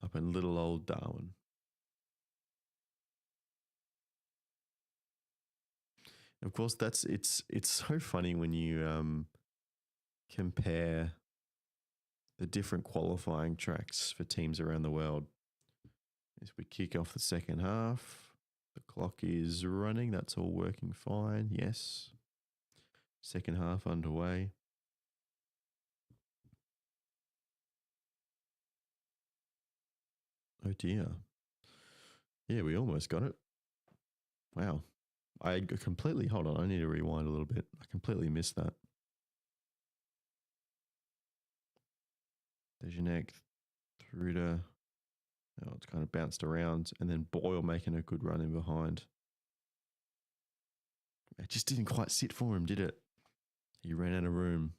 up in little old Darwin. Of course, it's so funny when you compare the different qualifying tracks for teams around the world. As we kick off the second half, the clock is running. That's all working fine. Yes. Second half underway. Oh dear. Yeah, we almost got it. Wow. I completely, hold on, I need to rewind a little bit. I completely missed that. Dejanek through to, oh, it's kind of bounced around, and then Boyle making a good run in behind. It just didn't quite sit for him, did it? He ran out of room.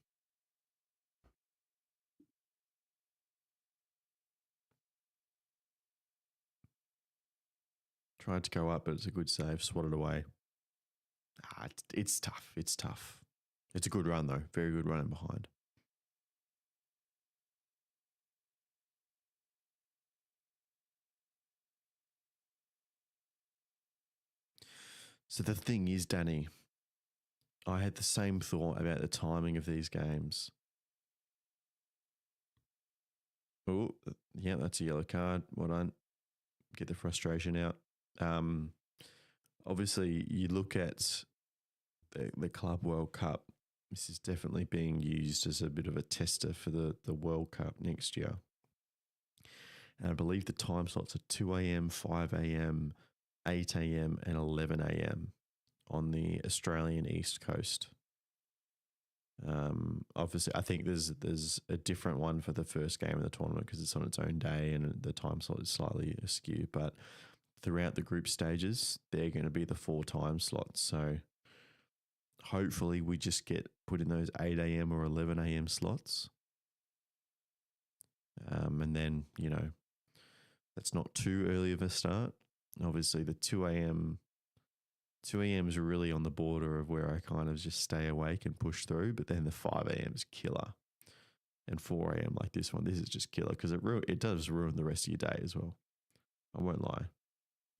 Tried to go up, but it's a good save. Swatted away. It's tough. It's tough. It's a good run, though. Very good run in behind. So the thing is, Danny, I had the same thought about the timing of these games. Oh, yeah, that's a yellow card. Well done. Get the frustration out. Obviously, you look at the Club World Cup. This is definitely being used as a bit of a tester for the World Cup next year. And I believe the time slots are 2 a.m., 5 a.m., 8 a.m. and 11 a.m. on the Australian East Coast. Obviously, I think there's a different one for the first game of the tournament because it's on its own day and the time slot is slightly askew. But throughout the group stages, they're going to be the 4 time slots. So hopefully we just get put in those 8 a.m. or 11 a.m. slots. And then, that's not too early of a start. Obviously, the 2 a.m. is really on the border of where I kind of just stay awake and push through. But then the 5 a.m. is killer. And 4 a.m. like this one, this is just killer because it does ruin the rest of your day as well. I won't lie.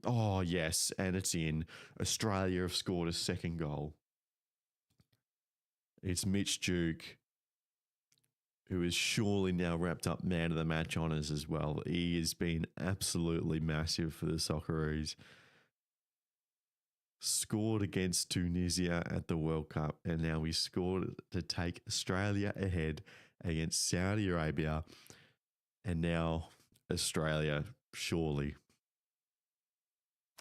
Oh, yes. And it's in. Australia have scored a second goal. It's Mitch Duke, who is surely now wrapped up man of the match honours as well. He has been absolutely massive for the Socceroos. Scored against Tunisia at the World Cup, and now he scored to take Australia ahead against Saudi Arabia, and now Australia surely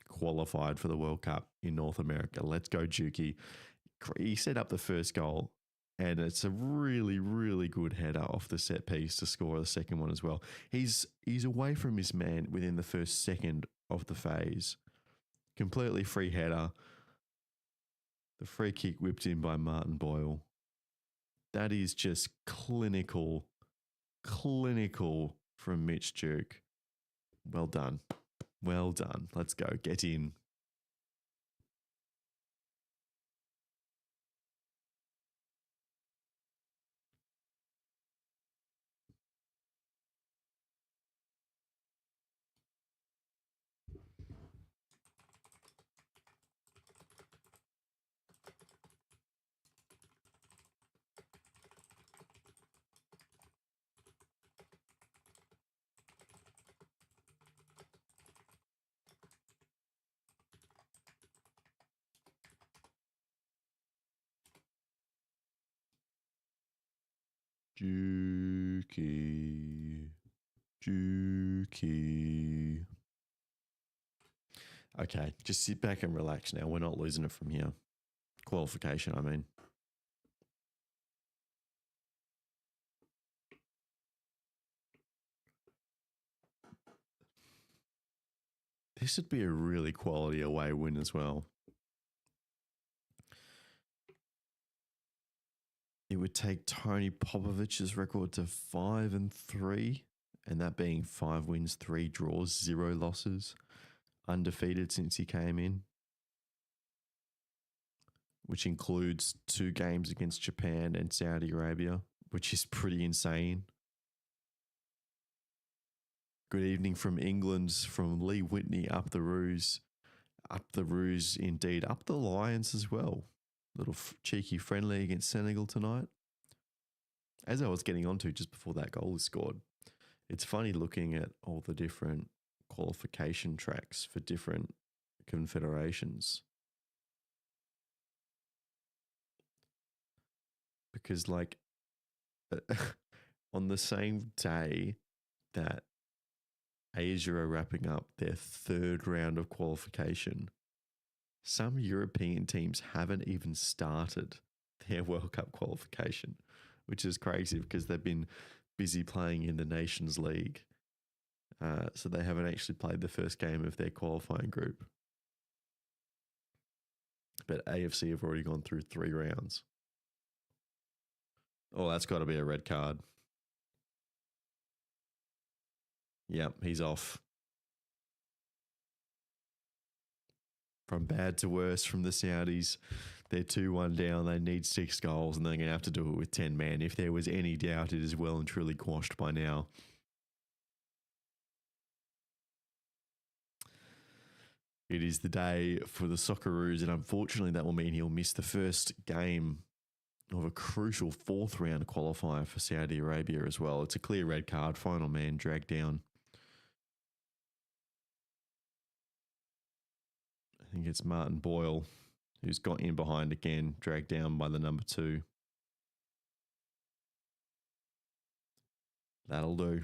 qualified for the World Cup in North America. Let's go, Dukey. He set up the first goal, and it's a really, really good header off the set piece to score the second one as well. He's away from his man within the first second of the phase. Completely free header. The free kick whipped in by Martin Boyle. That is just clinical from Mitch Duke. Well done. Well done. Let's go. Get in. Dukey. Okay, just sit back and relax now. We're not losing it from here. Qualification, I mean. This would be a really quality away win as well. It would take Tony Popovich's record to 5-3, and that being 5 wins, 3 draws, 0 losses, undefeated since he came in, which includes 2 games against Japan and Saudi Arabia, which is pretty insane. Good evening from England, from Lee Whitney, up the Roos indeed, up the Lions as well. Little cheeky friendly against Senegal tonight. As I was getting onto just before that goal was scored, it's funny looking at all the different qualification tracks for different confederations. Because on the same day that Asia are wrapping up their 3rd round of qualification, some European teams haven't even started their World Cup qualification, which is crazy because they've been busy playing in the Nations League. So they haven't actually played the first game of their qualifying group. But AFC have already gone through 3 rounds. Oh, that's got to be a red card. Yep, he's off. From bad to worse from the Saudis. They're 2-1 down. They need 6 goals, and they're going to have to do it with 10 men. If there was any doubt, it is well and truly quashed by now. It is the day for the Socceroos, and unfortunately that will mean he'll miss the first game of a crucial 4th round qualifier for Saudi Arabia as well. It's a clear red card. Final man dragged down. I think it's Martin Boyle who's got in behind again, dragged down by the number 2. That'll do.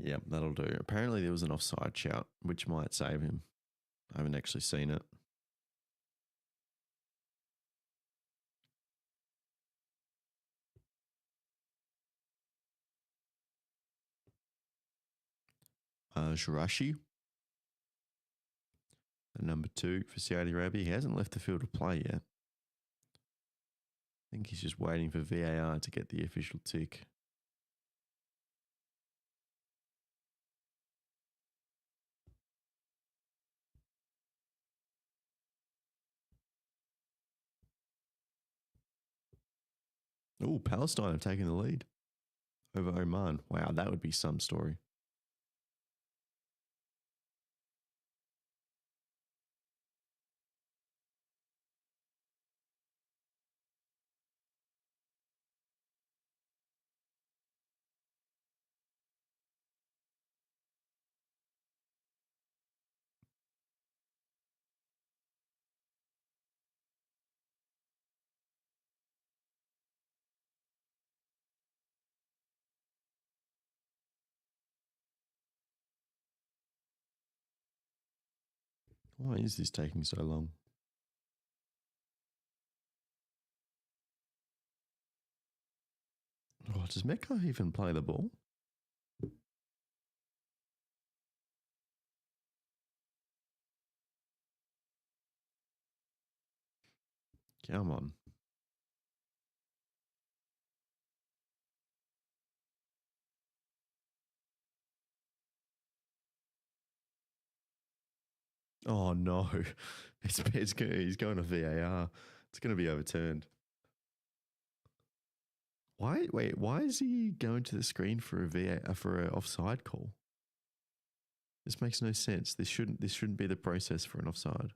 Yep, that'll do. Apparently there was an offside shout, which might save him. I haven't actually seen it. Lachie, number 2 for Saudi Arabia. He hasn't left the field of play yet. I think he's just waiting for VAR to get the official tick. Oh, Palestine have taken the lead over Oman. Wow, that would be some story. Why is this taking so long? Oh, does Metcalf even play the ball? Come on. Oh no, he's going to VAR. It's going to be overturned. Why? Wait, why is he going to the screen for a VAR for an offside call? This makes no sense. This shouldn't be the process for an offside.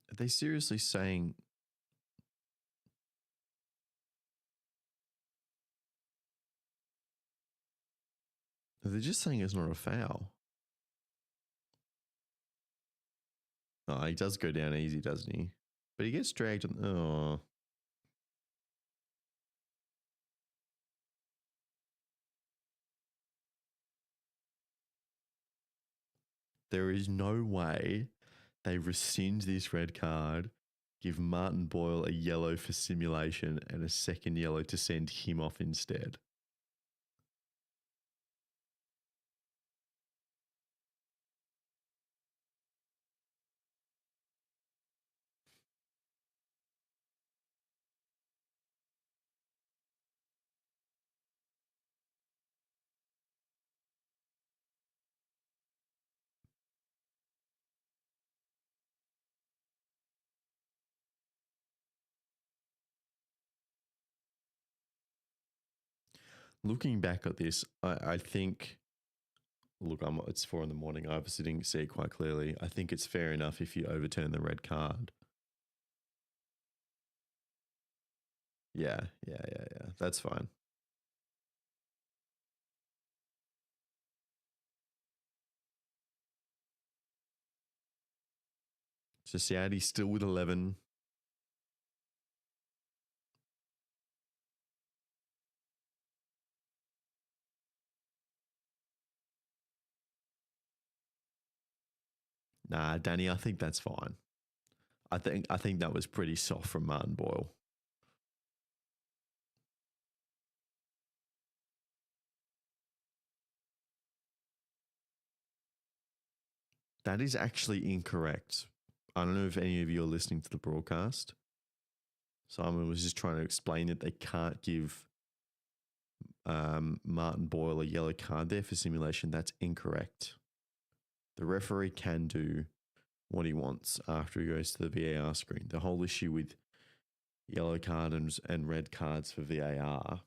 Are they seriously saying? They're just saying it's not a foul. Oh, he does go down easy, doesn't he? But he gets dragged on. Oh. There is no way they rescind this red card, give Martin Boyle a yellow for simulation and a second yellow to send him off instead. Looking back at this, I think, look, it's 4 a.m. I obviously didn't see it quite clearly. I think it's fair enough if you overturn the red card. Yeah. That's fine. So Saudi's still with 11. Nah, Danny, I think that's fine. I think that was pretty soft from Martin Boyle. That is actually incorrect. I don't know if any of you are listening to the broadcast. Simon was just trying to explain that they can't give Martin Boyle a yellow card there for simulation. That's incorrect. The referee can do what he wants after he goes to the VAR screen. The whole issue with yellow cards and red cards for VAR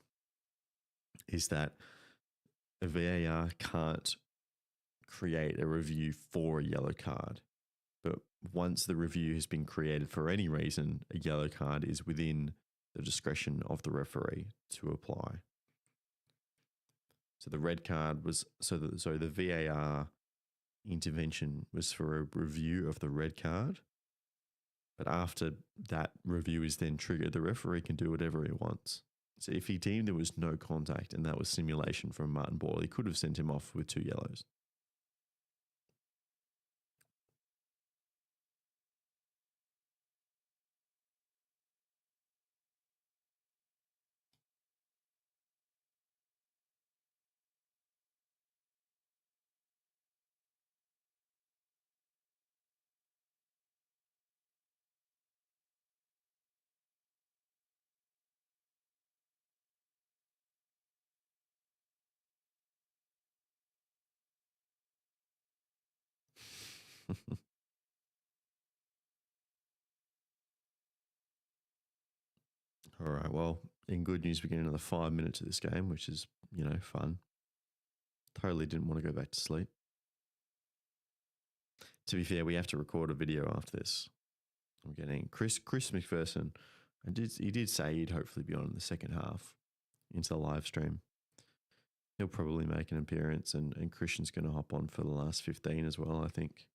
is that a VAR can't create a review for a yellow card. But once the review has been created for any reason, a yellow card is within the discretion of the referee to apply. So the red card was the VAR intervention was for a review of the red card. But after that review is then triggered, the referee can do whatever he wants. So if he deemed there was no contact and that was simulation from Martin Boyle, he could have sent him off with 2 yellows. All right, well, in good news, we're getting another 5 minutes of this game, which is, fun. Totally didn't want to go back to sleep. To be fair, we have to record a video after this. I'm getting Chris McPherson. He did say he'd hopefully be on in the second half into the live stream. He'll probably make an appearance, and Christian's going to hop on for the last 15 as well, I think.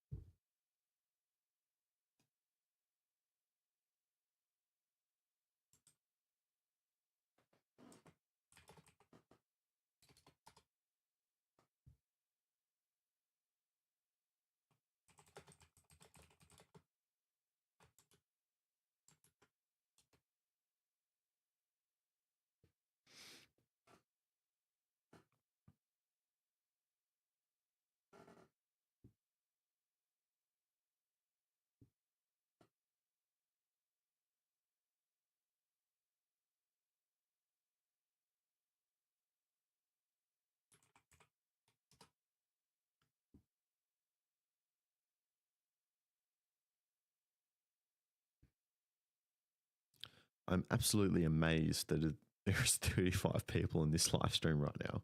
I'm absolutely amazed that there's 35 people in this live stream right now,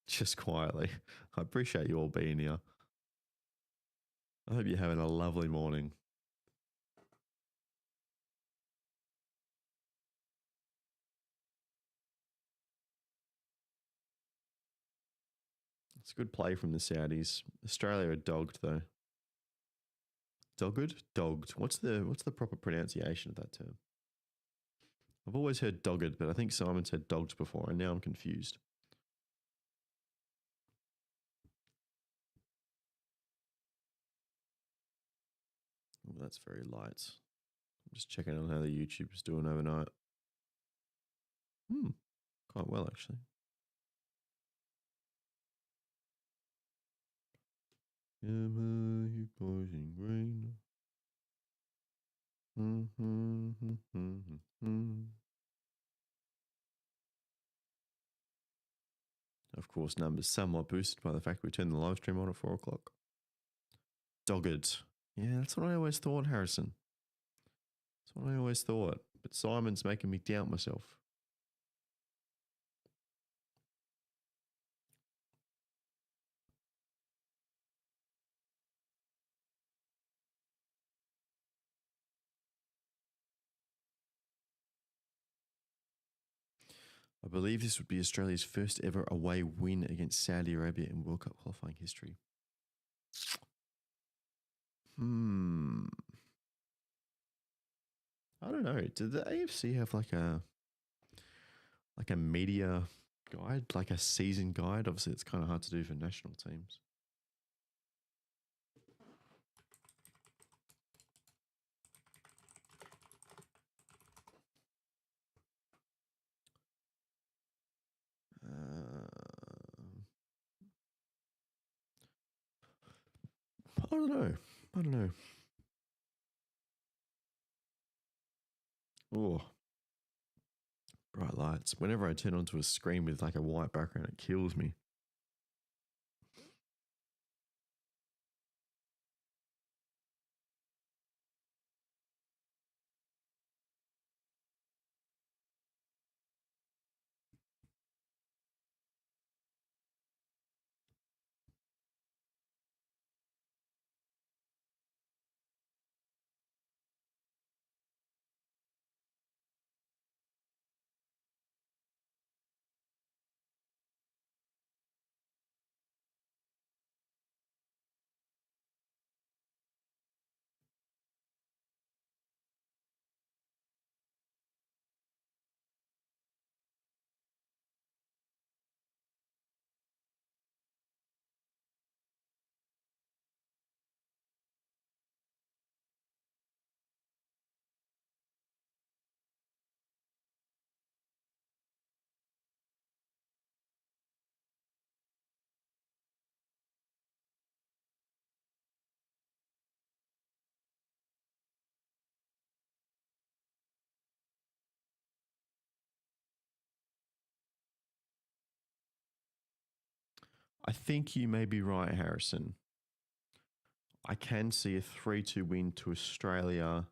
just quietly. I appreciate you all being here. I hope you're having a lovely morning. It's a good play from the Saudis. Australia are dogged though. Dogged? Dogged. What's the proper pronunciation of that term? I've always heard dogged, but I think Simon said dogged before, and now I'm confused. Oh, that's very light. I'm just checking on how the YouTube is doing overnight. Quite well, actually. You boys in green. Of course, numbers somewhat boosted by the fact we turned the live stream on at 4 o'clock. Dogged. Yeah, that's what I always thought, Harrison. That's what I always thought. But Simon's making me doubt myself. I believe this would be Australia's first ever away win against Saudi Arabia in World Cup qualifying history. I don't know. Did the AFC have like a media guide, like a season guide? Obviously, it's kind of hard to do for national teams. I don't know. Oh, bright lights. Whenever I turn onto a screen with like a white background, it kills me. I think you may be right, Harrison. I can see a 3-2 win to Australia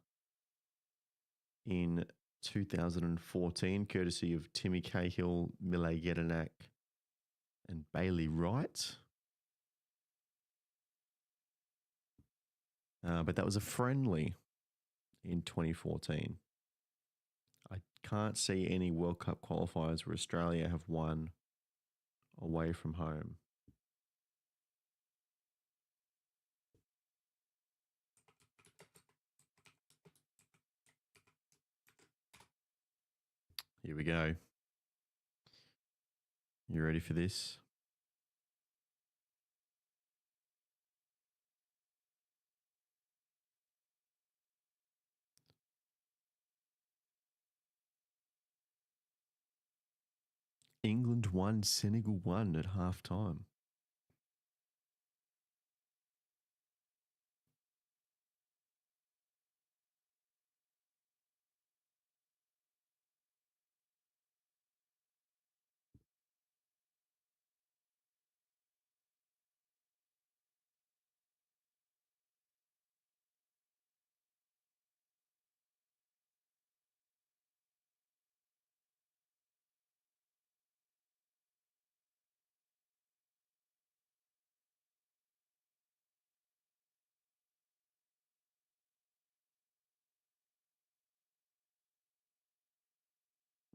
in 2014, courtesy of Timmy Cahill, Mile Jedinak, and Bailey Wright. But that was a friendly in 2014. I can't see any World Cup qualifiers where Australia have won away from home. Here we go. You ready for this? England 1, Senegal 1 at half time.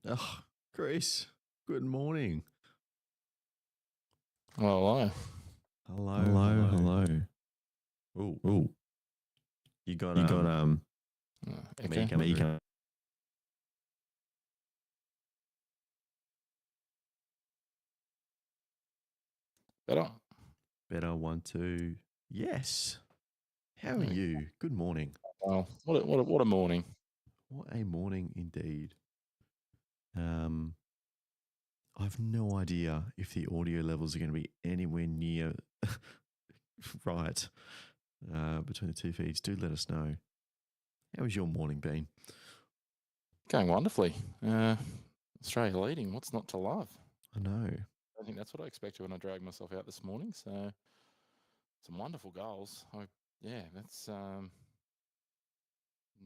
Oh, Chris, good morning. Hello. Hello. Oh. You got me coming through. Better 1, 2. Yes. How are you? Good morning. Well, what a morning. What a morning indeed. I have no idea if the audio levels are going to be anywhere near right between the two feeds. Do let us know. How was your morning been? Going wonderfully. Australia leading. What's not to love? I know. I think that's what I expected when I dragged myself out this morning. So some wonderful goals. That's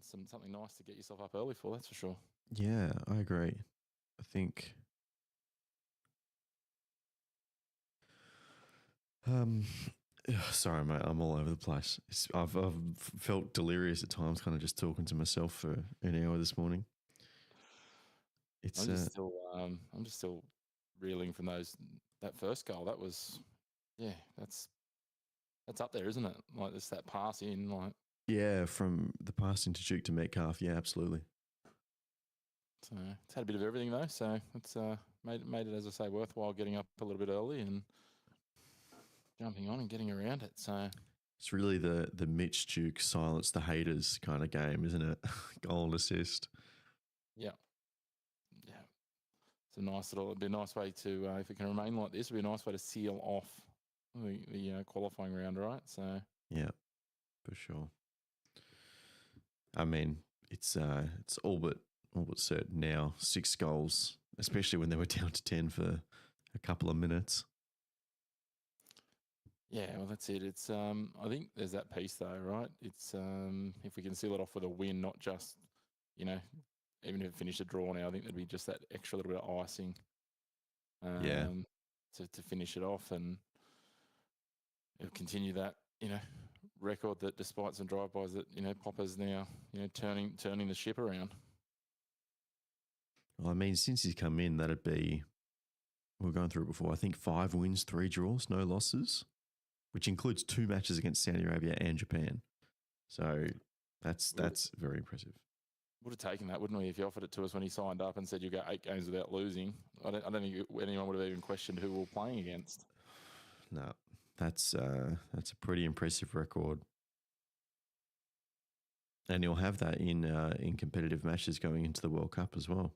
something nice to get yourself up early for. That's for sure. Yeah, I agree. I think sorry, mate. I'm all over the place. I've felt delirious at times, kind of just talking to myself for an hour this morning. I'm just still reeling from that first goal. That was, that's up there, isn't it? Like it's that pass in, like from the pass into Duke to Metcalf. Yeah, absolutely. So it's had a bit of everything though. So it's made it, as I say, worthwhile getting up a little bit early and jumping on and getting around it. So it's really the Mitch Duke silence the haters kind of game, isn't it? Goal and assist. Yeah. It'd be a nice way to, if it can remain like this, it'd be a nice way to seal off the qualifying round, right? So yeah, for sure. I mean, it's all but certain now. 6 goals, especially when they were down to 10 for a couple of minutes. Yeah, well, that's it. It's I think there's that piece though, right? It's if we can seal it off with a win, not just even if it finished a draw now, I think there'd be just that extra little bit of icing. To finish it off, and it'll continue that record that despite some drive-bys that Popper's now turning the ship around. Well, I mean, since he's come in, that'd be, we were going through it before, I think 5 wins, 3 draws, no losses, which includes 2 matches against Saudi Arabia and Japan. So that's very impressive. Would have taken that, wouldn't we, if you offered it to us when he signed up and said you go 8 games without losing? I don't think anyone would have even questioned who we were playing against. No, that's a pretty impressive record, and he'll have that in competitive matches going into the World Cup as well.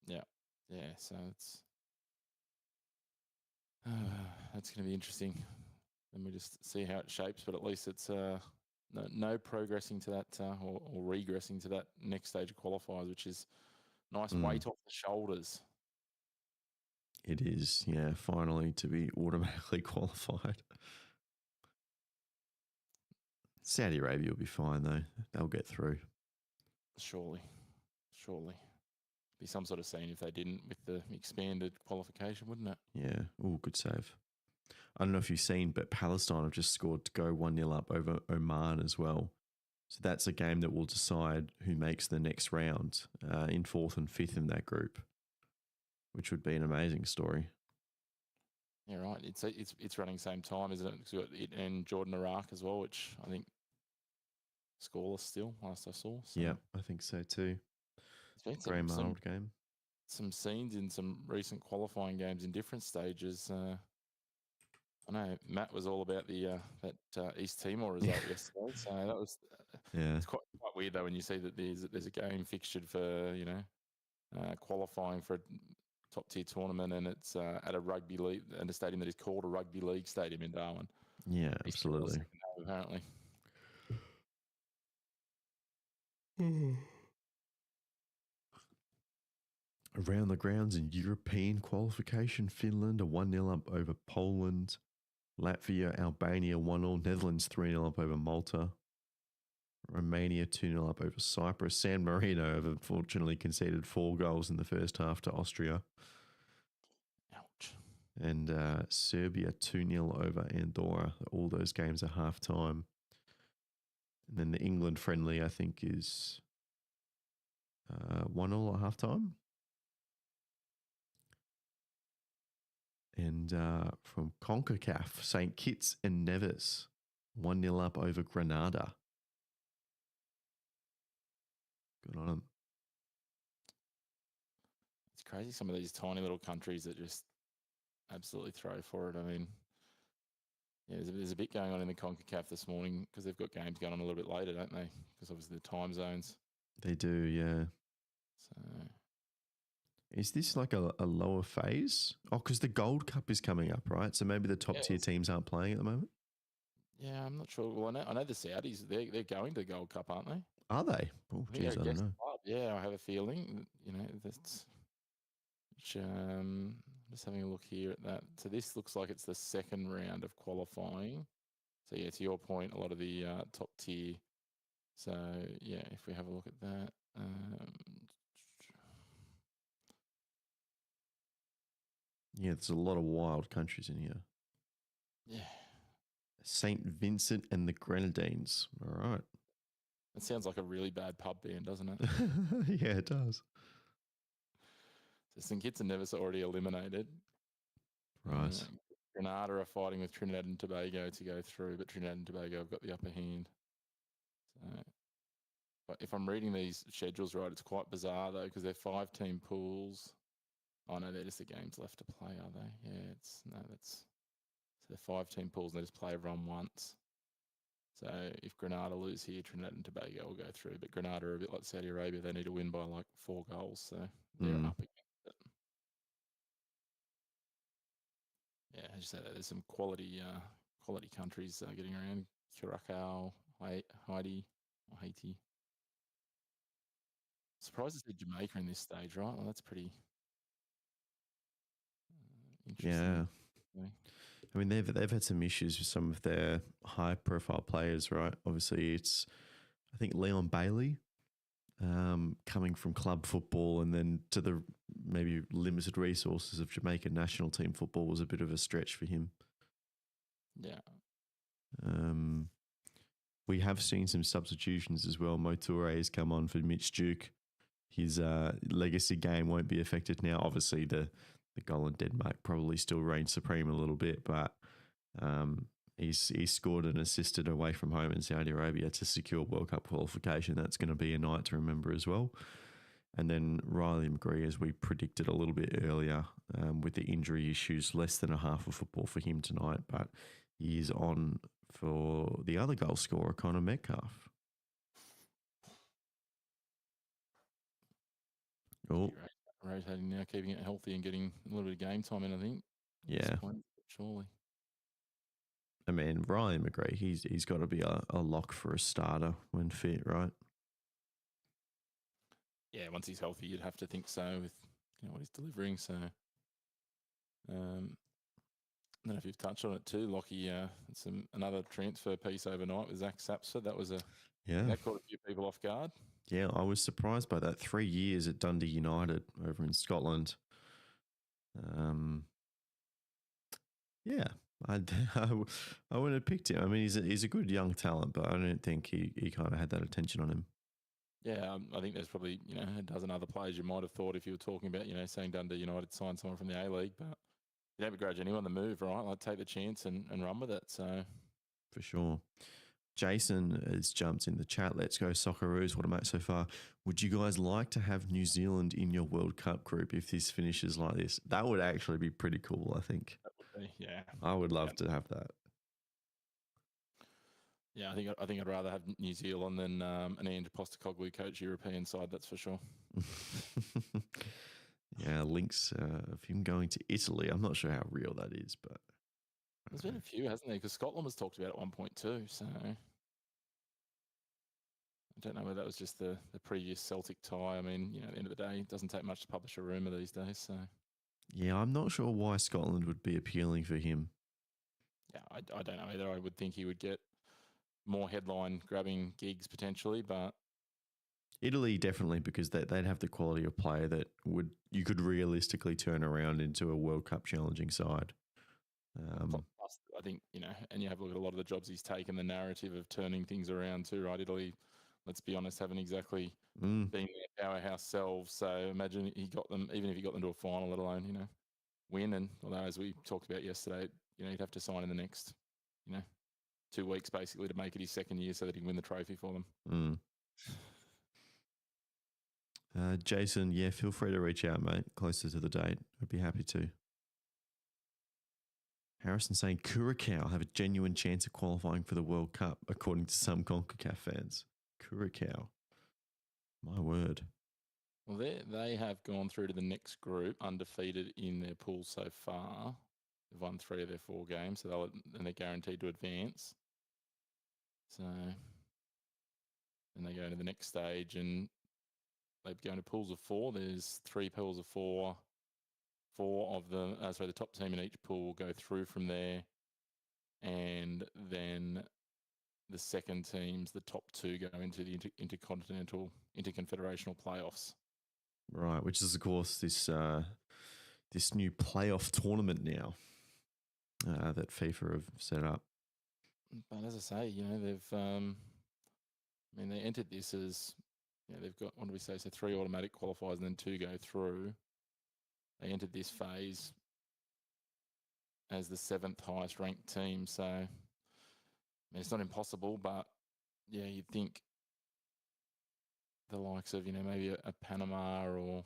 Yeah. So that's going to be interesting. And we just see how it shapes, but at least it's no progressing to that or regressing to that next stage of qualifiers, which is nice weight off the shoulders. It is, yeah, finally to be automatically qualified. Saudi Arabia will be fine, though. They'll get through. Surely. Be some sort of scene if they didn't with the expanded qualification, wouldn't it? Yeah. Oh, good save. I don't know if you've seen, but Palestine have just scored to go 1-0 up over Oman as well. So that's a game that will decide who makes the next round in 4th and 5th in that group, which would be an amazing story. Yeah, right. It's running same time, isn't it? 'Cause we've got it and Jordan, Iraq as well, which I think scoreless still, last I saw. So Yeah, I think so too. it's been Graham Arnold game. some scenes in some recent qualifying games in different stages. I know Matt was all about the that East Timor result yesterday, so that was Yeah. it's quite weird though when you see that there's a game fixtured for qualifying for a top tier tournament and it's at a rugby league and a stadium that is called a rugby league stadium in Darwin. Yeah, absolutely. Apparently. Around the grounds in European qualification, Finland are 1-0 up over Poland. Latvia, Albania 1-0. Netherlands 3-0 up over Malta. Romania 2-0 up over Cyprus. San Marino have unfortunately conceded 4 goals in the first half to Austria. Ouch. And Serbia 2-0 over Andorra. All those games are half time. And then the England friendly, I think, is 1-0 at half time. And from CONCACAF, St. Kitts and Nevis 1-0 up over Grenada. Good on them. It's crazy some of these tiny little countries that just absolutely throw for it. I mean, yeah, there's a bit going on in the CONCACAF this morning because they've got games going on a little bit later, don't they? Because obviously the time zones. They do, yeah. So is this like a lower phase? Oh, because the Gold Cup is coming up, right? So maybe the top tier teams aren't playing at the moment? Yeah, I'm not sure. Well, I know the Saudis, they're going to the Gold Cup, aren't they? Are they? Oh, geez, I don't know. Club. Yeah, I have a feeling, that's... just having a look here at that. So this looks like it's the second round of qualifying. So yeah, to your point, a lot of the top tier. So yeah, if we have a look at that. Yeah, there's a lot of wild countries in here. Yeah. St. Vincent and the Grenadines. All right. That sounds like a really bad pub band, doesn't it? Yeah, it does. So St. Kitts and Nevis are already eliminated. Right. Grenada are fighting with Trinidad and Tobago to go through, but Trinidad and Tobago have got the upper hand. So, but if I'm reading these schedules right, it's quite bizarre though, because they're 5-team pools. Oh no, they're just the games left to play, are they? Yeah, so they're 5-team pools and they just play everyone once. So if Grenada lose here, Trinidad and Tobago will go through. But Grenada are a bit like Saudi Arabia; they need to win by like 4 goals, so they're up against it. Yeah, as you say, there's some quality countries getting around. Curacao, Haiti. Surprised to see Jamaica in this stage, right? Well, that's pretty interesting. Yeah. I mean, they've had some issues with some of their high-profile players, right? Obviously, it's, I think, Leon Bailey coming from club football and then to the maybe limited resources of Jamaican national team football was a bit of a stretch for him. Yeah. We have seen some substitutions as well. Moture has come on for Mitch Duke. His legacy game won't be affected now. Obviously, the goal in Denmark probably still reigns supreme a little bit, but he's scored and assisted away from home in Saudi Arabia to secure World Cup qualification. That's going to be a night to remember as well. And then Riley McGree, as we predicted a little bit earlier, with the injury issues, less than a half of football for him tonight, but he is on for the other goal scorer, Connor Metcalf. Oh, rotating now, keeping it healthy and getting a little bit of game time in, I think. Yeah. Surely. I mean, Riley McGree, he's got to be a lock for a starter when fit, right? Yeah, once he's healthy, you'd have to think so with what he's delivering. So I don't know if you've touched on it too, Lachie. Another transfer piece overnight with Zach Sapsford. That caught a few people off guard. Yeah, I was surprised by that. 3 years at Dundee United over in Scotland. Yeah, I wouldn't have picked him. I mean, he's a good young talent, but I don't think he kind of had that attention on him. Yeah, I think there's probably a dozen other players you might have thought if you were talking about saying Dundee United signed someone from the A League, but you don't begrudge anyone the move, right? Like take the chance and run with it. So for sure. Jason has jumped in the chat. Let's go Socceroos. What a match so far. Would you guys like to have New Zealand in your World Cup group if this finishes like this? That would actually be pretty cool, I think. That would be, yeah. I would love to have that. Yeah, I think I'd rather have New Zealand than an Ange Postecoglou coach European side, that's for sure. Yeah, links of him going to Italy. I'm not sure how real that is, but there's been a few, hasn't there? Because Scotland was talked about at one point too. So I don't know whether that was just the previous Celtic tie. I mean, at the end of the day, it doesn't take much to publish a rumour these days. So yeah, I'm not sure why Scotland would be appealing for him. Yeah, I don't know either. I would think he would get more headline grabbing gigs potentially, but Italy definitely, because they'd have the quality of player that you could realistically turn around into a World Cup challenging side. Plus, I think, and you have a look at a lot of the jobs he's taken, the narrative of turning things around too, right? Italy, let's be honest, haven't exactly been their powerhouse selves. So imagine he got them, even if he got them to a final, let alone, win. And although, as we talked about yesterday, he'd have to sign in the next, 2 weeks basically to make it his second year so that he can win the trophy for them. Jason, yeah, feel free to reach out, mate, closer to the date. I'd be happy to. Harrison saying Curacao have a genuine chance of qualifying for the World Cup, according to some CONCACAF fans. Curacao. My word. Well, they have gone through to the next group, undefeated in their pool so far. They've won 3 of their 4 games, so they're guaranteed to advance. So then they go into the next stage, and they go into pools of 4. There's 3 pools of 4. 4 of them, the top team in each pool will go through from there, and then the second teams, the top 2, go into the interconfederational playoffs. Right, which is of course this new playoff tournament now that FIFA have set up. But as I say, they've they entered this as they've got, what do we say? So 3 automatic qualifiers and then 2 go through. They entered this phase as the 7th highest ranked team. So it's not impossible, but yeah, you'd think the likes of maybe a Panama or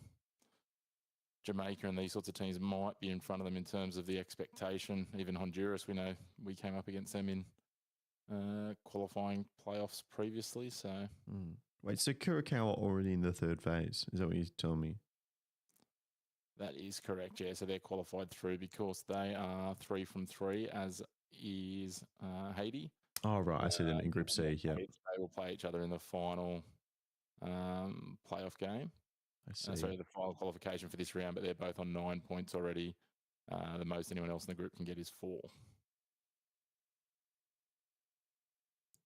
Jamaica and these sorts of teams might be in front of them in terms of the expectation. Even Honduras, we know we came up against them in qualifying playoffs previously. So wait, so Curacao are already in the 3rd phase? Is that what you're telling me? That is correct, yeah. So they're qualified through because they are 3 from 3, as is Haiti. Oh, right. I see them in Group C, yeah. They will play each other in the final playoff game. I see. Sorry, the final qualification for this round, but they're both on 9 points already. The most anyone else in the group can get is 4.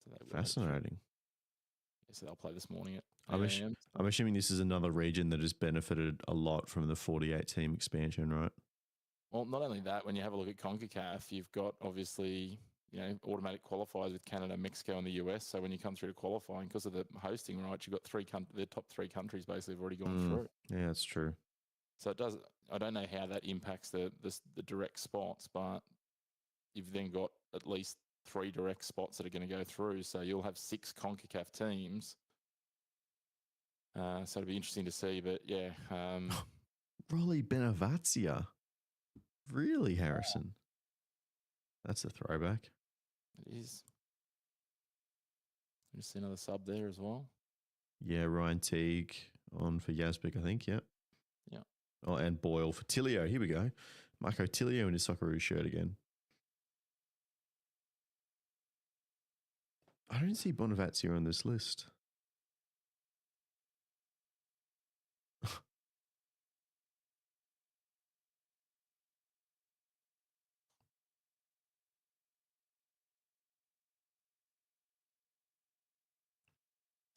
So fascinating. So they'll play this morning at I'm assuming this is another region that has benefited a lot from the 48-team expansion, right? Well, not only that, when you have a look at CONCACAF, you've got obviously, automatic qualifiers with Canada, Mexico, and the US. So when you come through to qualifying, because of the hosting rights, you've got the top 3 countries basically have already gone through. Yeah, that's true. So it does. I don't know how that impacts the direct spots, but you've then got at least 3 direct spots that are going to go through. So you'll have 6 CONCACAF teams. So it'll be interesting to see, but yeah. Rolly Benavazia. Really, Harrison? That's a throwback. It is. You see another sub there as well? Yeah, Ryan Teague on for Yazbek, I think, yeah. Yeah. Oh, and Boyle for Tilio. Here we go. Marco Tilio in his Socceroos shirt again. I don't see Bonavazia on this list.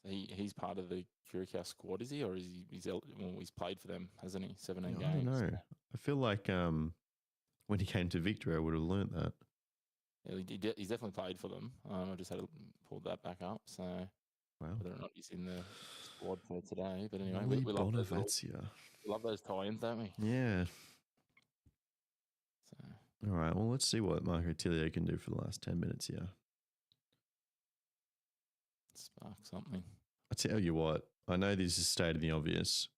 he's part of the Curacao squad, is he, or is he's played for them, hasn't he? 17 games. I don't know. I feel like when he came to Victory, I would have learnt that. Yeah, he's definitely played for them. I just had to pull that back up. So whether or not he's in the squad for today, but anyway, we love those tie-ins, don't we? Yeah. So. All right. Well, let's see what Marco Tilio can do for the last 10 minutes here. Spark something. I tell you what, I know this is stating the obvious,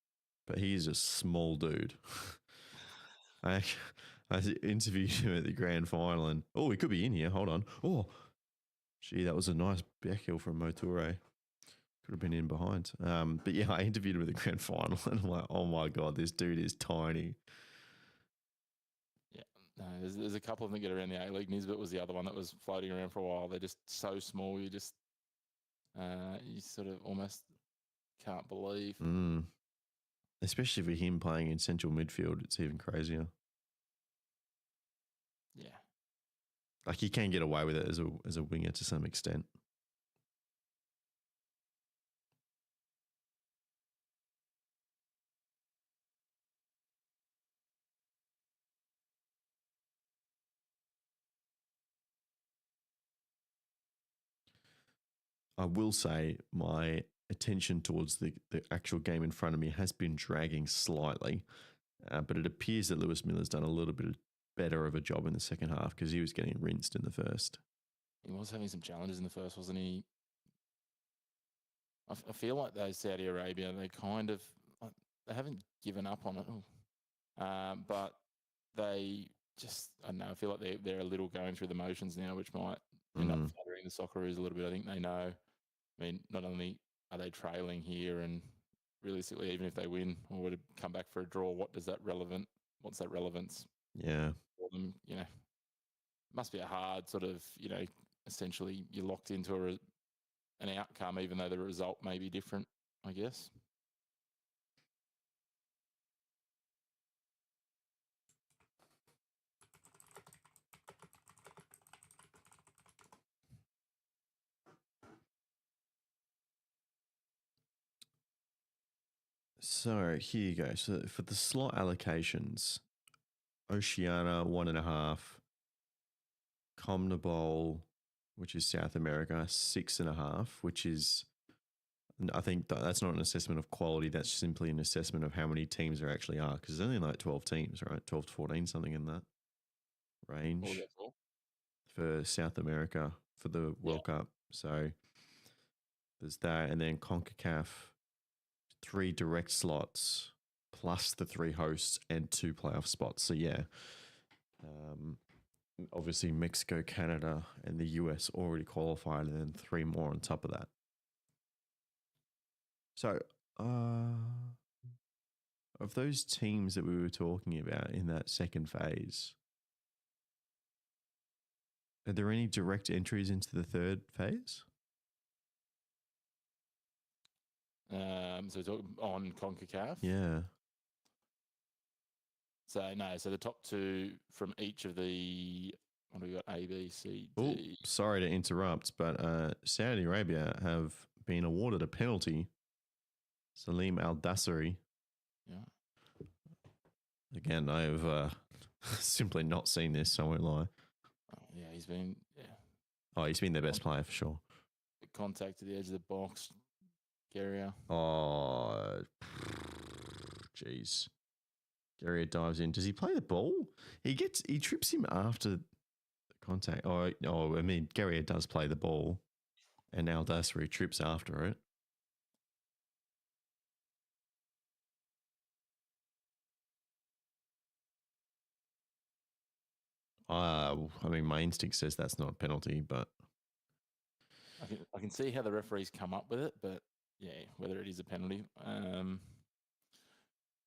but he is a small dude. I interviewed him at the grand final and, he could be in here. Hold on. Oh, gee, that was a nice back heel from Moture. Could have been in behind. But yeah, I interviewed him at the grand final and I'm like, oh my God, this dude is tiny. Yeah, no, there's a couple of them that get around the A-League. Nisbet was the other one that was floating around for a while. They're just so small, you sort of almost can't believe. Especially for him playing in central midfield, it's even crazier. Yeah. Like he can get away with it as a winger to some extent. I will say my attention towards the actual game in front of me has been dragging slightly, but it appears that Lewis Miller's done a little bit better of a job in the second half because he was getting rinsed in the first. He was having some challenges in the first, wasn't he? I feel like those Saudi Arabia, they kind of they haven't given up on it, but they just, I don't know, I feel like they're a little going through the motions now, which might end up flattering the Socceroos a little bit. I think they know. I mean, not only are they trailing here, and realistically, even if they win or were to come back for a draw, what's that relevance? Yeah. For them, it must be a hard sort of, essentially you're locked into an outcome, even though the result may be different, I guess. So here you go. So for the slot allocations, Oceania 1.5, CONMEBOL, which is South America, 6.5, which is, I think that's not an assessment of quality. That's simply an assessment of how many teams there actually are, because there's only like 12 teams, right? 12 to 14, something in that range. What was that for South America for the World Cup. So there's that, and then CONCACAF, 3 direct slots plus the 3 hosts and 2 playoff spots. So yeah, obviously Mexico, Canada, and the US already qualified, and then 3 more on top of that. So of those teams that we were talking about in that second phase, are there any direct entries into the third phase? So talk on CONCACAF? Yeah. So no, so the top 2 from each of the, what do we got, A, B, C, D? Oh, sorry to interrupt, but Saudi Arabia have been awarded a penalty. Salim Al-Dassari. Yeah. Again, I have simply not seen this, so I won't lie. Oh, yeah, he's been, he's been their best player for sure. Contact to the edge of the box, Guerrier. Oh, jeez. Guerrier dives in. Does he play the ball? He trips him after the contact. Guerrier does play the ball, and Al-Dassari trips after it. My instinct says that's not a penalty, but I can see how the referees come up with it, but yeah, whether it is a penalty.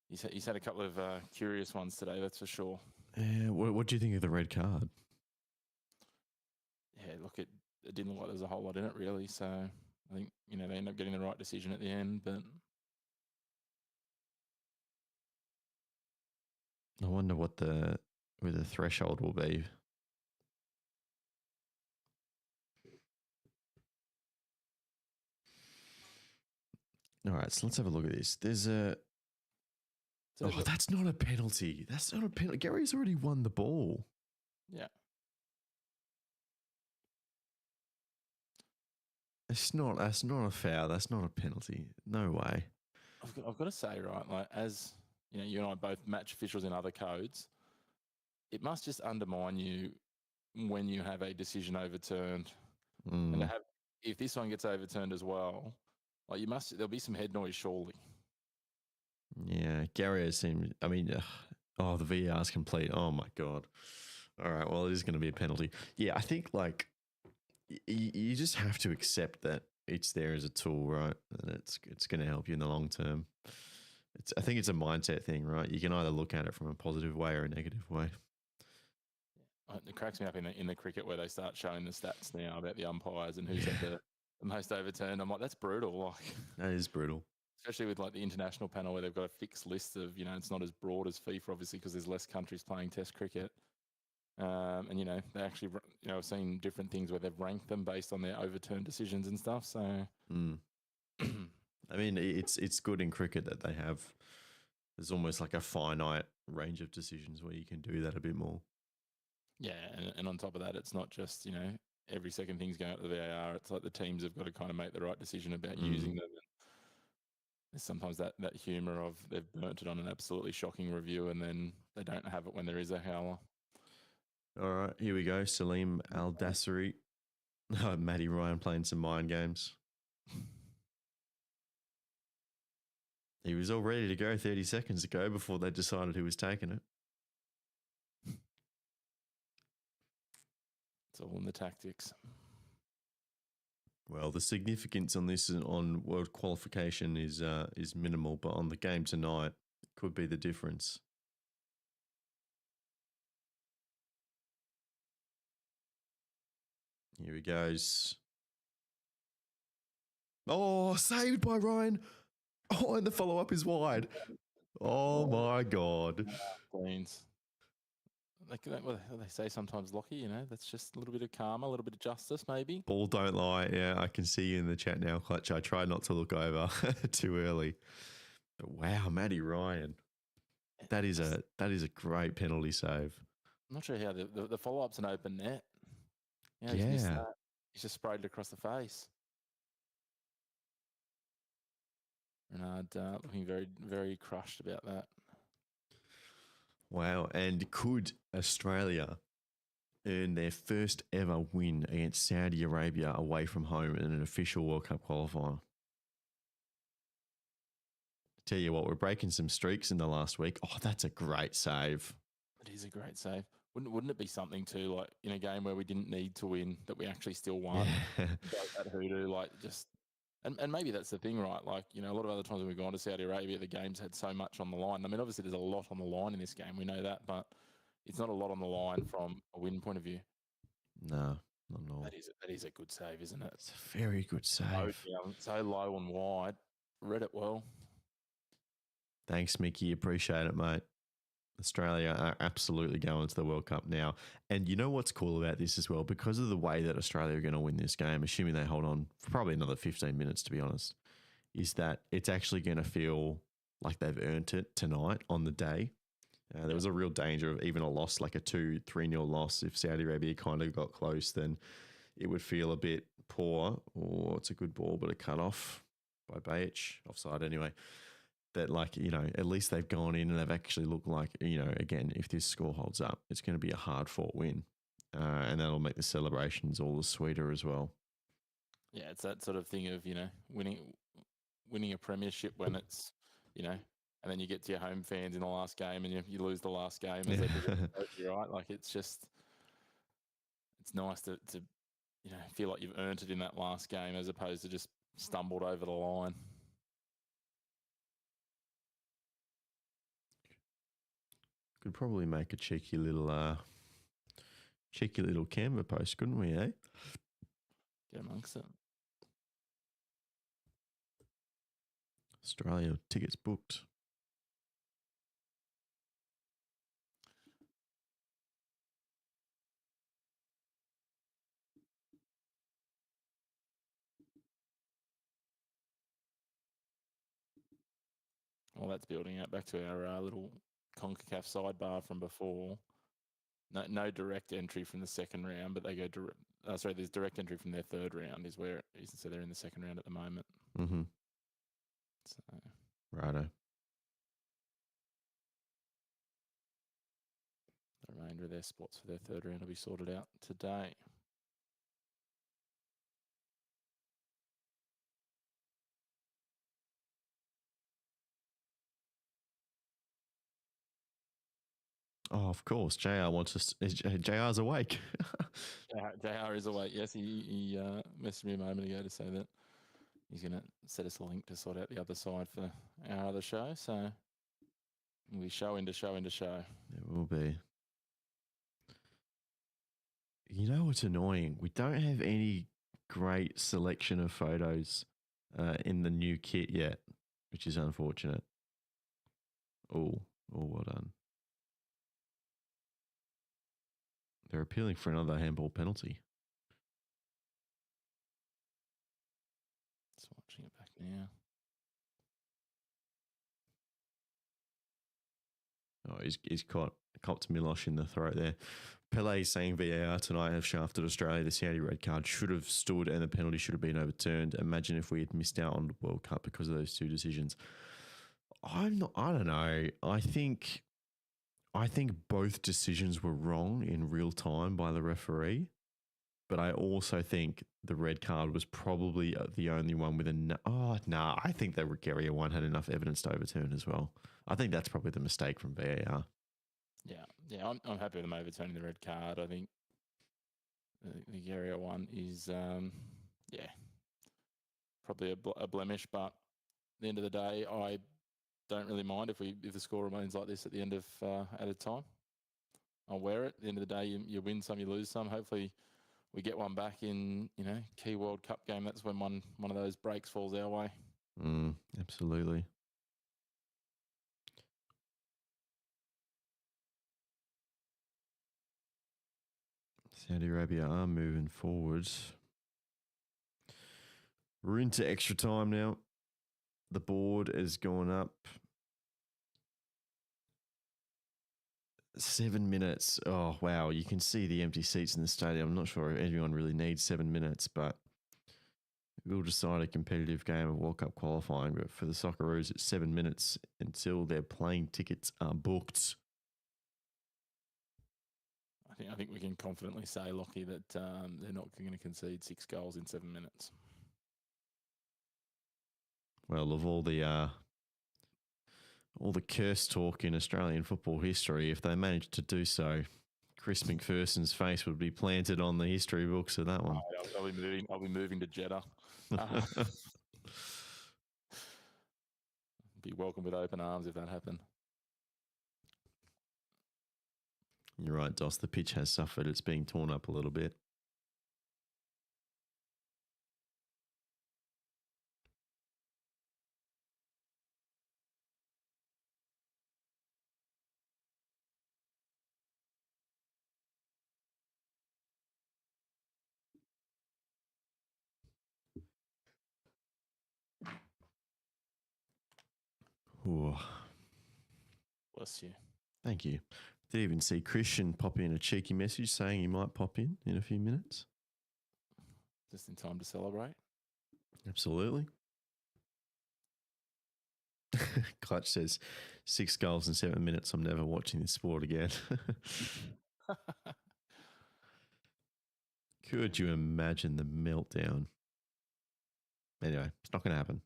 He's had a couple of curious ones today, that's for sure. Yeah, what do you think of the red card? Yeah, look, it didn't look like there was a whole lot in it, really. So I think, they end up getting the right decision at the end, but I wonder what the threshold will be. All right, so let's have a look at this. There's a. So Oh, that's not a penalty. That's not a penalty. Gary's already won the ball. yeah. That's not a foul. That's not a penalty. No way. I've got to say, right, like as you know, you and I both match officials in other codes. It must just undermine you when you have a decision overturned, and to have if this one gets overturned as well, like there'll be some head noise surely. Yeah, Gary seemed. I mean, the VR's complete. Oh my god. All right, well, it is going to be a penalty. Yeah, I think like you just have to accept that it's there as a tool, right? And it's going to help you in the long term. I think it's a mindset thing, right? You can either look at it from a positive way or a negative way. It cracks me up in the cricket where they start showing the stats now about the umpires and who's had the most overturned. I'm like, that's brutal. Like that is brutal. Especially with like the international panel where they've got a fixed list of, it's not as broad as FIFA, obviously, because there's less countries playing Test cricket. And they actually, I've seen different things where they've ranked them based on their overturned decisions and stuff. So, I mean, it's good in cricket that they have. There's almost like a finite range of decisions where you can do that a bit more. Yeah, and on top of that, it's not just every second thing's going out to the VAR. It's like the teams have got to kind of make the right decision about using them. And there's sometimes that humour of they've burnt it on an absolutely shocking review, and then they don't have it when there is a howler. All right, here we go. Salim Al-Dassari. Matty Ryan playing some mind games. He was all ready to go 30 seconds ago before they decided who was taking it. It's all in the tactics. Well, the significance on this on world qualification is minimal, but on the game tonight, it could be the difference. Here he goes. Oh, saved by Ryan. Oh, and the follow-up is wide. Oh, my God. Queens. Like what they say sometimes, Lachie, that's just a little bit of karma, a little bit of justice, maybe. Ball don't lie. Yeah, I can see you in the chat now, Clutch. I tried not to look over too early. But wow, Matty Ryan. That is a great penalty save. I'm not sure how the follow-up's an open net. Yeah. He's missed that. He's just sprayed it across the face. Renard looking very, very crushed about that. Wow. And could Australia earn their first ever win against Saudi Arabia away from home in an official World Cup qualifier? Tell you what, we're breaking some streaks in the last week. Oh, that's a great save. It is a great save. Wouldn't it be something too, like in a game where we didn't need to win, that we actually still won? Yeah. That hoodoo, like just, and maybe that's the thing, right? Like, a lot of other times when we've gone to Saudi Arabia, the games had so much on the line. I mean, obviously there's a lot on the line in this game. We know that, but it's not a lot on the line from a win point of view. No, not at all. That is a good save, isn't it? It's a very good save. So low and wide. Read it well. Thanks, Mickey. Appreciate it, mate. Australia are absolutely going to the World Cup now. And you know what's cool about this as well? Because of the way that Australia are going to win this game, assuming they hold on for probably another 15 minutes, to be honest, is that it's actually going to feel like they've earned it tonight on the day. There was a real danger of even a loss, like a 2-3-0 loss. If Saudi Arabia kind of got close, then it would feel a bit poor. Or it's a good ball, but a cut off by Bajic, offside anyway. That at least they've gone in and they've actually looked like, again, if this score holds up, it's going to be a hard-fought win. And that'll make the celebrations all the sweeter as well. Yeah, it's that sort of thing of, winning a premiership when it's, and then you get to your home fans in the last game and you lose the last game as they right? Like, it's nice to feel like you've earned it in that last game as opposed to just stumbled over the line. Could probably make a cheeky little Canva post, couldn't we, eh? Get amongst it. Australia tickets booked. well, that's building out back to our little CONCACAF sidebar from before. No direct entry from the second round, but they go direct. Sorry, there's direct entry from their third round. So they're in the second round at the moment. Mm-hmm. So Righto. the remainder of their spots for their third round will be sorted out today. Oh, of course. JR wants us. JR's awake. JR is awake. Yes, he messaged me a moment ago to say that he's going to set us a link to sort out the other side for our other show. So we show into show into show. It will be. You know what's annoying? We don't have any great selection of photos in the new kit yet, which is unfortunate. Oh, well done. They're appealing for another handball penalty. Just watching it back now. Oh, he's copped Milosh in the throat there. Pele saying VAR tonight have shafted Australia. The Saudi red card should have stood and the penalty should have been overturned. Imagine if we had missed out on the World Cup because of those two decisions. I don't know. I think both decisions were wrong in real time by the referee, but I also think the red card was probably the only one with I think the Regeria one had enough evidence to overturn as well. I think that's probably the mistake from VAR. Yeah, I'm happy with them overturning the red card. I think the Regeria one is probably a blemish, but at the end of the day, I don't really mind if the score remains like this at the end of added time. I'll wear it. At the end of the day, you win some, you lose some. Hopefully, we get one back in key World Cup game. That's when one of those breaks falls our way. Absolutely. Saudi Arabia are moving forwards. We're into extra time now. The board is going up 7 minutes. Oh, wow. You can see the empty seats in the stadium. I'm not sure if anyone really needs 7 minutes, but we'll decide a competitive game of World Cup qualifying. But for the Socceroos, it's 7 minutes until their plane tickets are booked. I think we can confidently say, Lachie, that they're not going to concede 6 goals in 7 minutes. Well, of all the curse talk in Australian football history, if they managed to do so, Chris McPherson's face would be planted on the history books of that one. I'll be moving to Jeddah. Be welcomed with open arms if that happened. You're right, Dos. The pitch has suffered. It's being torn up a little bit. Ooh. Bless you. Thank you. Did even see Christian pop in a cheeky message saying he might pop in a few minutes. Just in time to celebrate. Absolutely. Clutch says 6 goals in 7 minutes. I'm never watching this sport again. Could you imagine the meltdown? Anyway, it's not going to happen.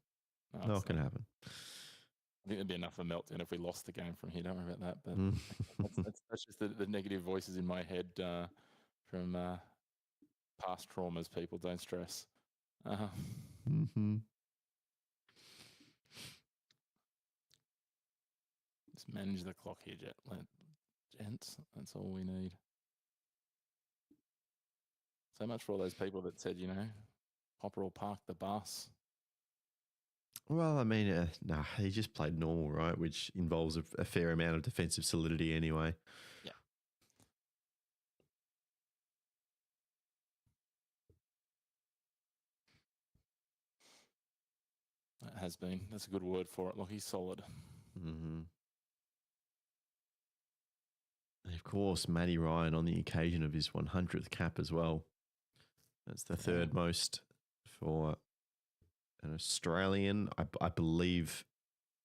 Not going to happen. I think there'd be enough of a meltdown if we lost the game from here. Don't worry about that. But that's just the negative voices in my head from past traumas. People, don't stress. Just manage the clock here, gents. That's all we need. So much for all those people that said, Hopper will park the bus. Well, I mean, he just played normal, right? Which involves a fair amount of defensive solidity anyway. Yeah. That has been. That's a good word for it. Look, he's solid. Mm-hmm. And of course, Matty Ryan on the occasion of his 100th cap as well. That's the third most for an Australian. I believe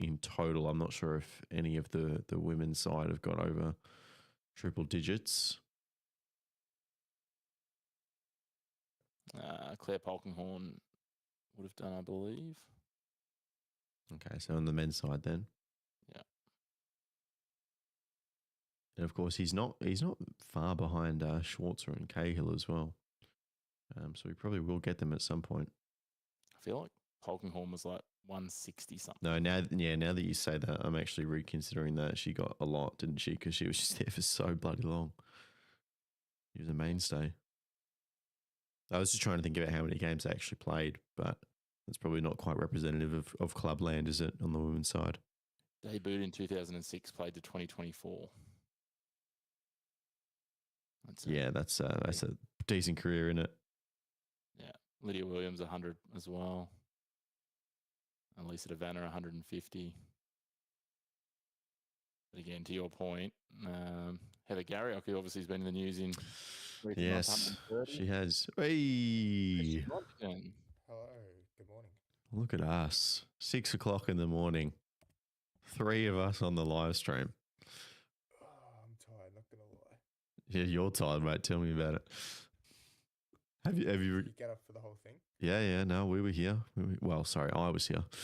in total. I'm not sure if any of the women's side have got over triple digits. Claire Polkinghorne would have done, I believe. Okay, so on the men's side then. Yeah. And of course, he's not far behind Schwarzer and Cahill as well. So we probably will get them at some point. I feel like Polkinghorne was like 160 something. No, now that you say that, I'm actually reconsidering that. She got a lot, didn't she? Because she was just there for so bloody long. She was a mainstay. I was just trying to think about how many games they actually played, but it's probably not quite representative of clubland, is it, on the women's side? Debuted in 2006, played to 2024. That's a decent career, isn't it? Yeah. Lydia Williams, 100 as well. And Lisa DeVanna, 150. But again, to your point, Heather Garriock, who obviously has been in the news in recent yes, she has. Hey! Hello, good morning. Look at us. 6 o'clock in the morning. 3 of us on the live stream. Oh, I'm tired, not gonna lie. Yeah, you're tired, mate. Tell me about it. Have you Did you get up for the whole thing? Yeah. No, we were here. Sorry, I was here. Yeah.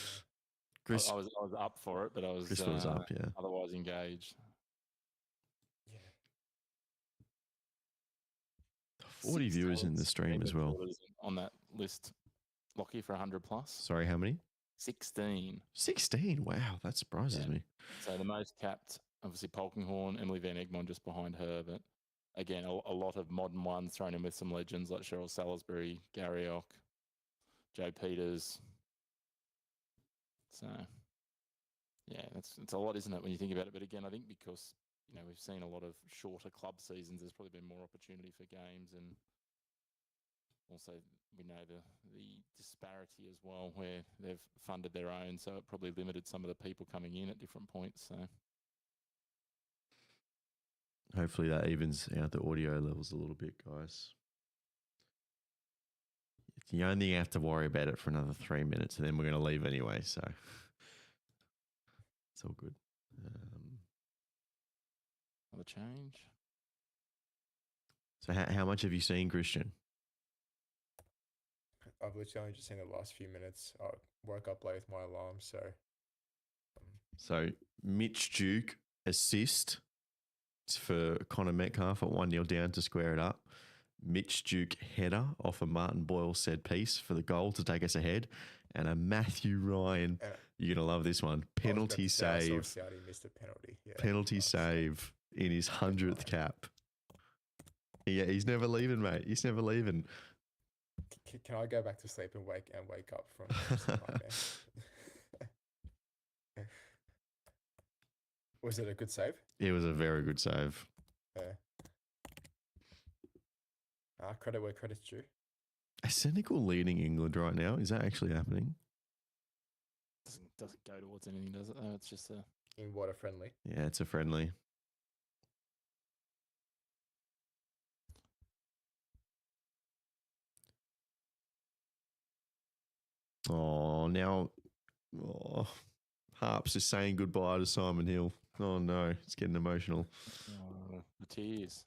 Chris, I was up for it, but I was Chris was up. Yeah. Otherwise engaged. Yeah. 40 viewers in the stream as well. On that list, Lachie for 100 plus. Sorry, how many? 16. 16. Wow, that surprises me. So the most capped, obviously Polkinghorne, Emily Van Egmond just behind her, but again, a lot of modern ones thrown in with some legends like Cheryl Salisbury, Garriock, Joe Peters. So, yeah, it's a lot, isn't it, when you think about it? But again, I think because, we've seen a lot of shorter club seasons, there's probably been more opportunity for games, and also we know the disparity as well, where they've funded their own, so it probably limited some of the people coming in at different points. So hopefully that evens out the audio levels a little bit, guys. You only have to worry about it for another 3 minutes, and then we're going to leave anyway, so it's all good. another change. So how much have you seen, Christian? I've literally only just seen the last few minutes. I woke up late with my alarm, so. So Mitch Duke assist for Connor Metcalf at 1-0 down to square it up. Mitch Duke header off a Martin Boyle set piece for the goal to take us ahead. And a Matthew Ryan, you're going to love this one, penalty save. He missed a penalty. Yeah, penalty save in his 100th cap. Yeah, he's never leaving, mate. He's never leaving. Can I go back to sleep and wake up from Was it a good save? It was a very good save. Credit where credit's due. Is Senegal leading England right now? Is that actually happening? Doesn't go towards anything, does it? No, it's just a... In what, a friendly? Yeah, it's a friendly. Harps is saying goodbye to Simon Hill. Oh no, it's getting emotional. The tears.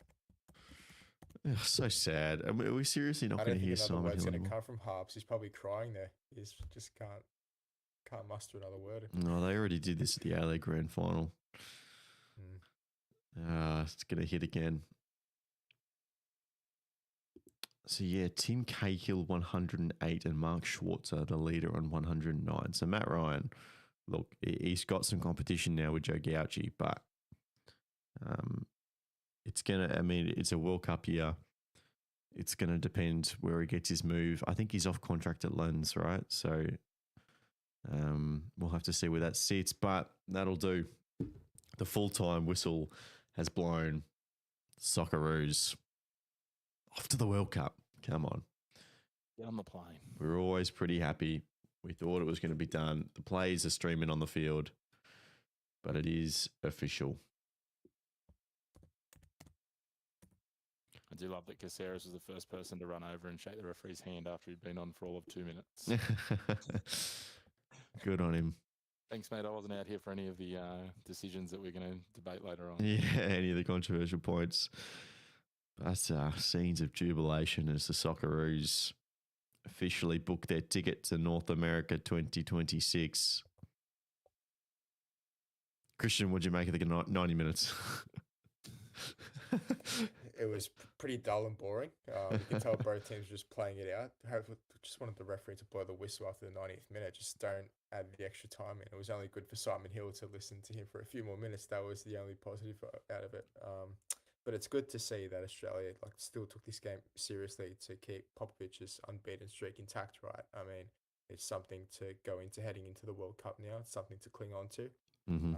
Oh, so sad. I mean, are we seriously not going to hear Simon Hill? It's going to come from Harps. He's probably crying there. He's just can't muster another word. No, they already did this at the A-League Grand Final. It's going to hit again. So yeah, Tim Cahill 108 and Mark Schwarzer the leader on 109. So Matt Ryan, look, he's got some competition now with Joe Gauci, but it's a World Cup year. It's going to depend where he gets his move. I think he's off contract at Lens, right? So we'll have to see where that sits, but that'll do. The full-time whistle has blown. Socceroos off to the World Cup. Come on. Get on the plane. We were always pretty happy. We thought it was going to be done. The players are streaming on the field. but it is official. I do love that Caceres was the first person to run over and shake the referee's hand after he'd been on for all of 2 minutes. Good on him. Thanks, mate. I wasn't out here for any of the decisions that we're going to debate later on. Yeah, any of the controversial points. That's scenes of jubilation as the Socceroos officially booked their ticket to North America 2026. Christian, what'd you make of the 90 minutes? It was pretty dull and boring. You can tell both teams were just playing it out. Just wanted the referee to blow the whistle after the 90th minute. Just don't add the extra time in. It was only good for Simon Hill to listen to him for a few more minutes. That was the only positive out of it. But it's good to see that Australia still took this game seriously to keep Popovic's unbeaten streak intact, right? I mean, it's something to go into heading into the World Cup now. It's something to cling on to. Mm-hmm.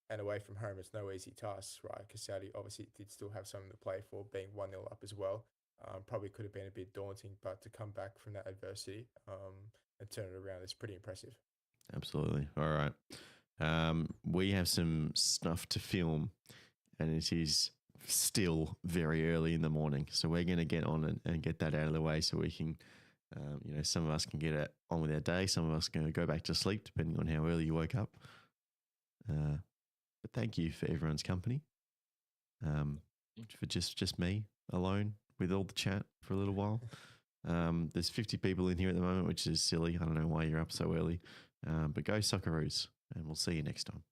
And away from home, it's no easy task, right? Because Saudi obviously did still have something to play for, being 1-0 up as well. Probably could have been a bit daunting, but to come back from that adversity and turn it around is pretty impressive. Absolutely. All right. We have some stuff to film, and it is still very early in the morning. So we're going to get on and get that out of the way so we can, some of us can get on with our day. Some of us are going to go back to sleep, depending on how early you woke up. But thank you for everyone's company. For just me alone with all the chat for a little while. There's 50 people in here at the moment, which is silly. I don't know why you're up so early. But go Socceroos, and we'll see you next time.